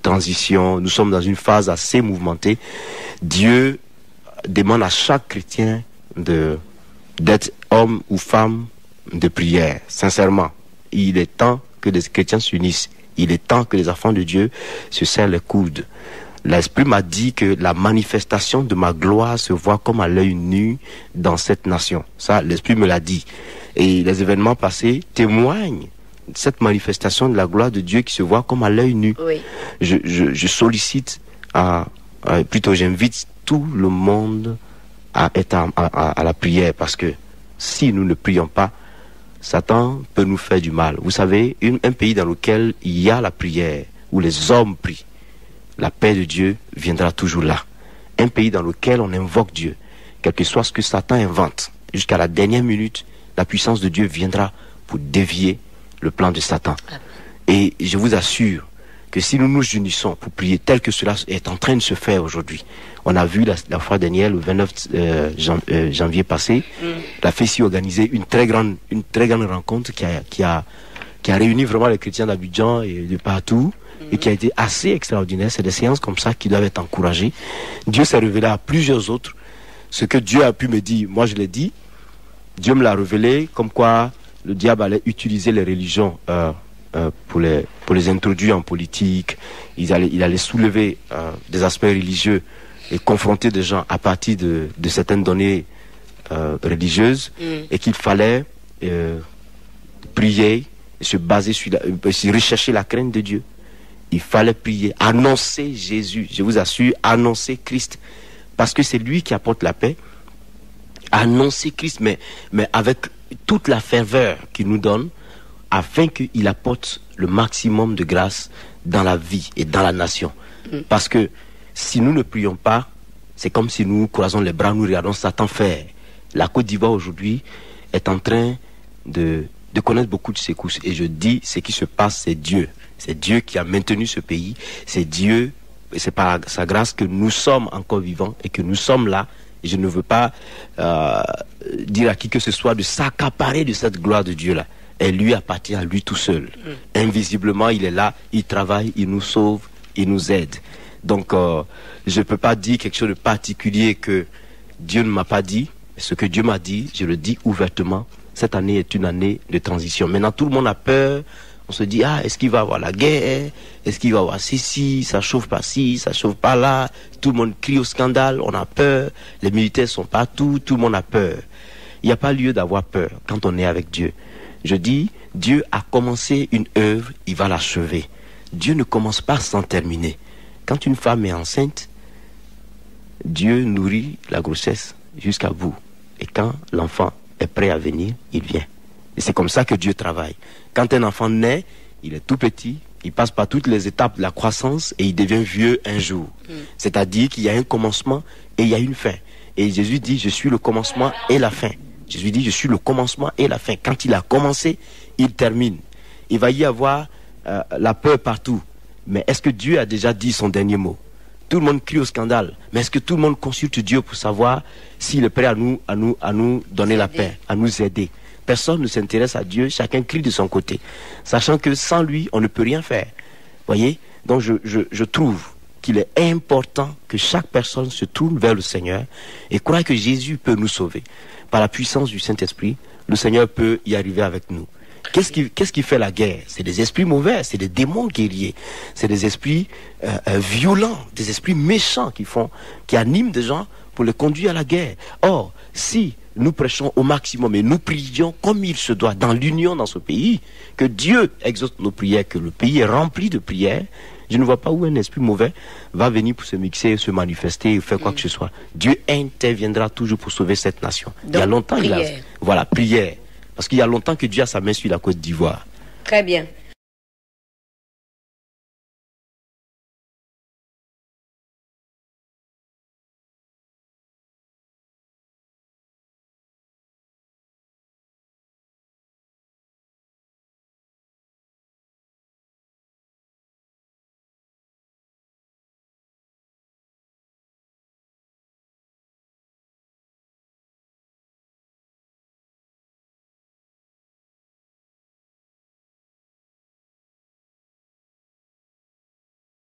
transition. Nous sommes dans une phase assez mouvementée. Dieu demande à chaque chrétien d'être homme ou femme de prière. Sincèrement, il est temps que les chrétiens s'unissent. Il est temps que les enfants de Dieu se serrent les coudes. L'Esprit m'a dit que la manifestation de ma gloire se voit comme à l'œil nu dans cette nation. Ça, l'Esprit me l'a dit. Et les événements passés témoignent de cette manifestation de la gloire de Dieu qui se voit comme à l'œil nu. Oui. Je sollicite, plutôt j'invite tout le monde à être à la prière, parce que si nous ne prions pas, Satan peut nous faire du mal. Vous savez, un pays dans lequel il y a la prière, où les hommes prient, la paix de Dieu viendra toujours là. Un pays dans lequel on invoque Dieu, quel que soit ce que Satan invente, jusqu'à la dernière minute, la puissance de Dieu viendra pour dévier le plan de Satan. Et je vous assure que si nous nous unissons pour prier tel que cela est en train de se faire aujourd'hui, on a vu la fois dernière, le 29 janvier passé, la FECI organisé une très grande rencontre qui a réuni vraiment les chrétiens d'Abidjan et de partout, et qui a été assez extraordinaire. C'est des séances comme ça qui doivent être encouragées. Dieu s'est révélé à plusieurs autres. Ce que Dieu a pu me dire, moi je l'ai dit, Dieu me l'a révélé, comme quoi le diable allait utiliser les religions pour les introduire en politique. Il allait soulever des aspects religieux et confronter des gens à partir de certaines données religieuses, et qu'il fallait prier, et se baser sur rechercher la crainte de Dieu. Il fallait prier, annoncer Jésus, je vous assure, annoncer Christ, parce que c'est lui qui apporte la paix. Annoncer Christ, mais avec toute la ferveur qu'il nous donne, afin qu'il apporte le maximum de grâce dans la vie et dans la nation. Parce que si nous ne prions pas, c'est comme si nous croisons les bras, nous regardons Satan faire. La Côte d'Ivoire aujourd'hui est en train de connaître beaucoup de secousses. Et je dis, ce qui se passe, c'est Dieu. C'est Dieu qui a maintenu ce pays. C'est Dieu, et c'est par sa grâce que nous sommes encore vivants et que nous sommes là. Et je ne veux pas dire à qui que ce soit de s'accaparer de cette gloire de Dieu-là. Elle lui appartient à lui tout seul. Invisiblement, il est là, il travaille, il nous sauve, il nous aide. Donc, je ne peux pas dire quelque chose de particulier que Dieu ne m'a pas dit. Ce que Dieu m'a dit, je le dis ouvertement, cette année est une année de transition. Maintenant, tout le monde a peur. On se dit, est-ce qu'il va y avoir la guerre? Est-ce qu'il va y avoir ceci? Ça chauffe pas ci, ça chauffe pas là. Tout le monde crie au scandale, on a peur. Les militaires sont partout, tout le monde a peur. Il n'y a pas lieu d'avoir peur quand on est avec Dieu. Je dis, Dieu a commencé une œuvre, il va l'achever. Dieu ne commence pas sans terminer. Quand une femme est enceinte, Dieu nourrit la grossesse jusqu'à bout. Et quand l'enfant est prêt à venir, il vient. Et c'est comme ça que Dieu travaille. Quand un enfant naît, il est tout petit, il passe par toutes les étapes de la croissance et il devient vieux un jour. C'est-à-dire qu'il y a un commencement et il y a une fin. Et Jésus dit, je suis le commencement et la fin. Jésus dit, je suis le commencement et la fin. Quand il a commencé, il termine. Il va y avoir la peur partout. Mais est-ce que Dieu a déjà dit son dernier mot? Tout le monde crie au scandale. Mais est-ce que tout le monde consulte Dieu pour savoir s'il est prêt à nous donner la paix, à nous aider? Personne ne s'intéresse à Dieu, chacun crie de son côté. Sachant que sans lui, on ne peut rien faire. Voyez? Donc je trouve qu'il est important que chaque personne se tourne vers le Seigneur et croit que Jésus peut nous sauver. Par la puissance du Saint-Esprit, le Seigneur peut y arriver avec nous. Qu'est-ce qui fait la guerre? C'est des esprits mauvais, c'est des démons guerriers, c'est des esprits violents, des esprits méchants qui animent des gens pour les conduire à la guerre. Or, si nous prêchons au maximum et nous prions comme il se doit dans l'union dans ce pays, que Dieu exauce nos prières, que le pays est rempli de prières, je ne vois pas où un esprit mauvais va venir pour se mixer, se manifester et faire quoi que ce soit. Dieu interviendra toujours pour sauver cette nation. Donc, il y a longtemps, prière. Voilà, prière. Parce qu'il y a longtemps que Dieu a sa main sur la Côte d'Ivoire. Très bien.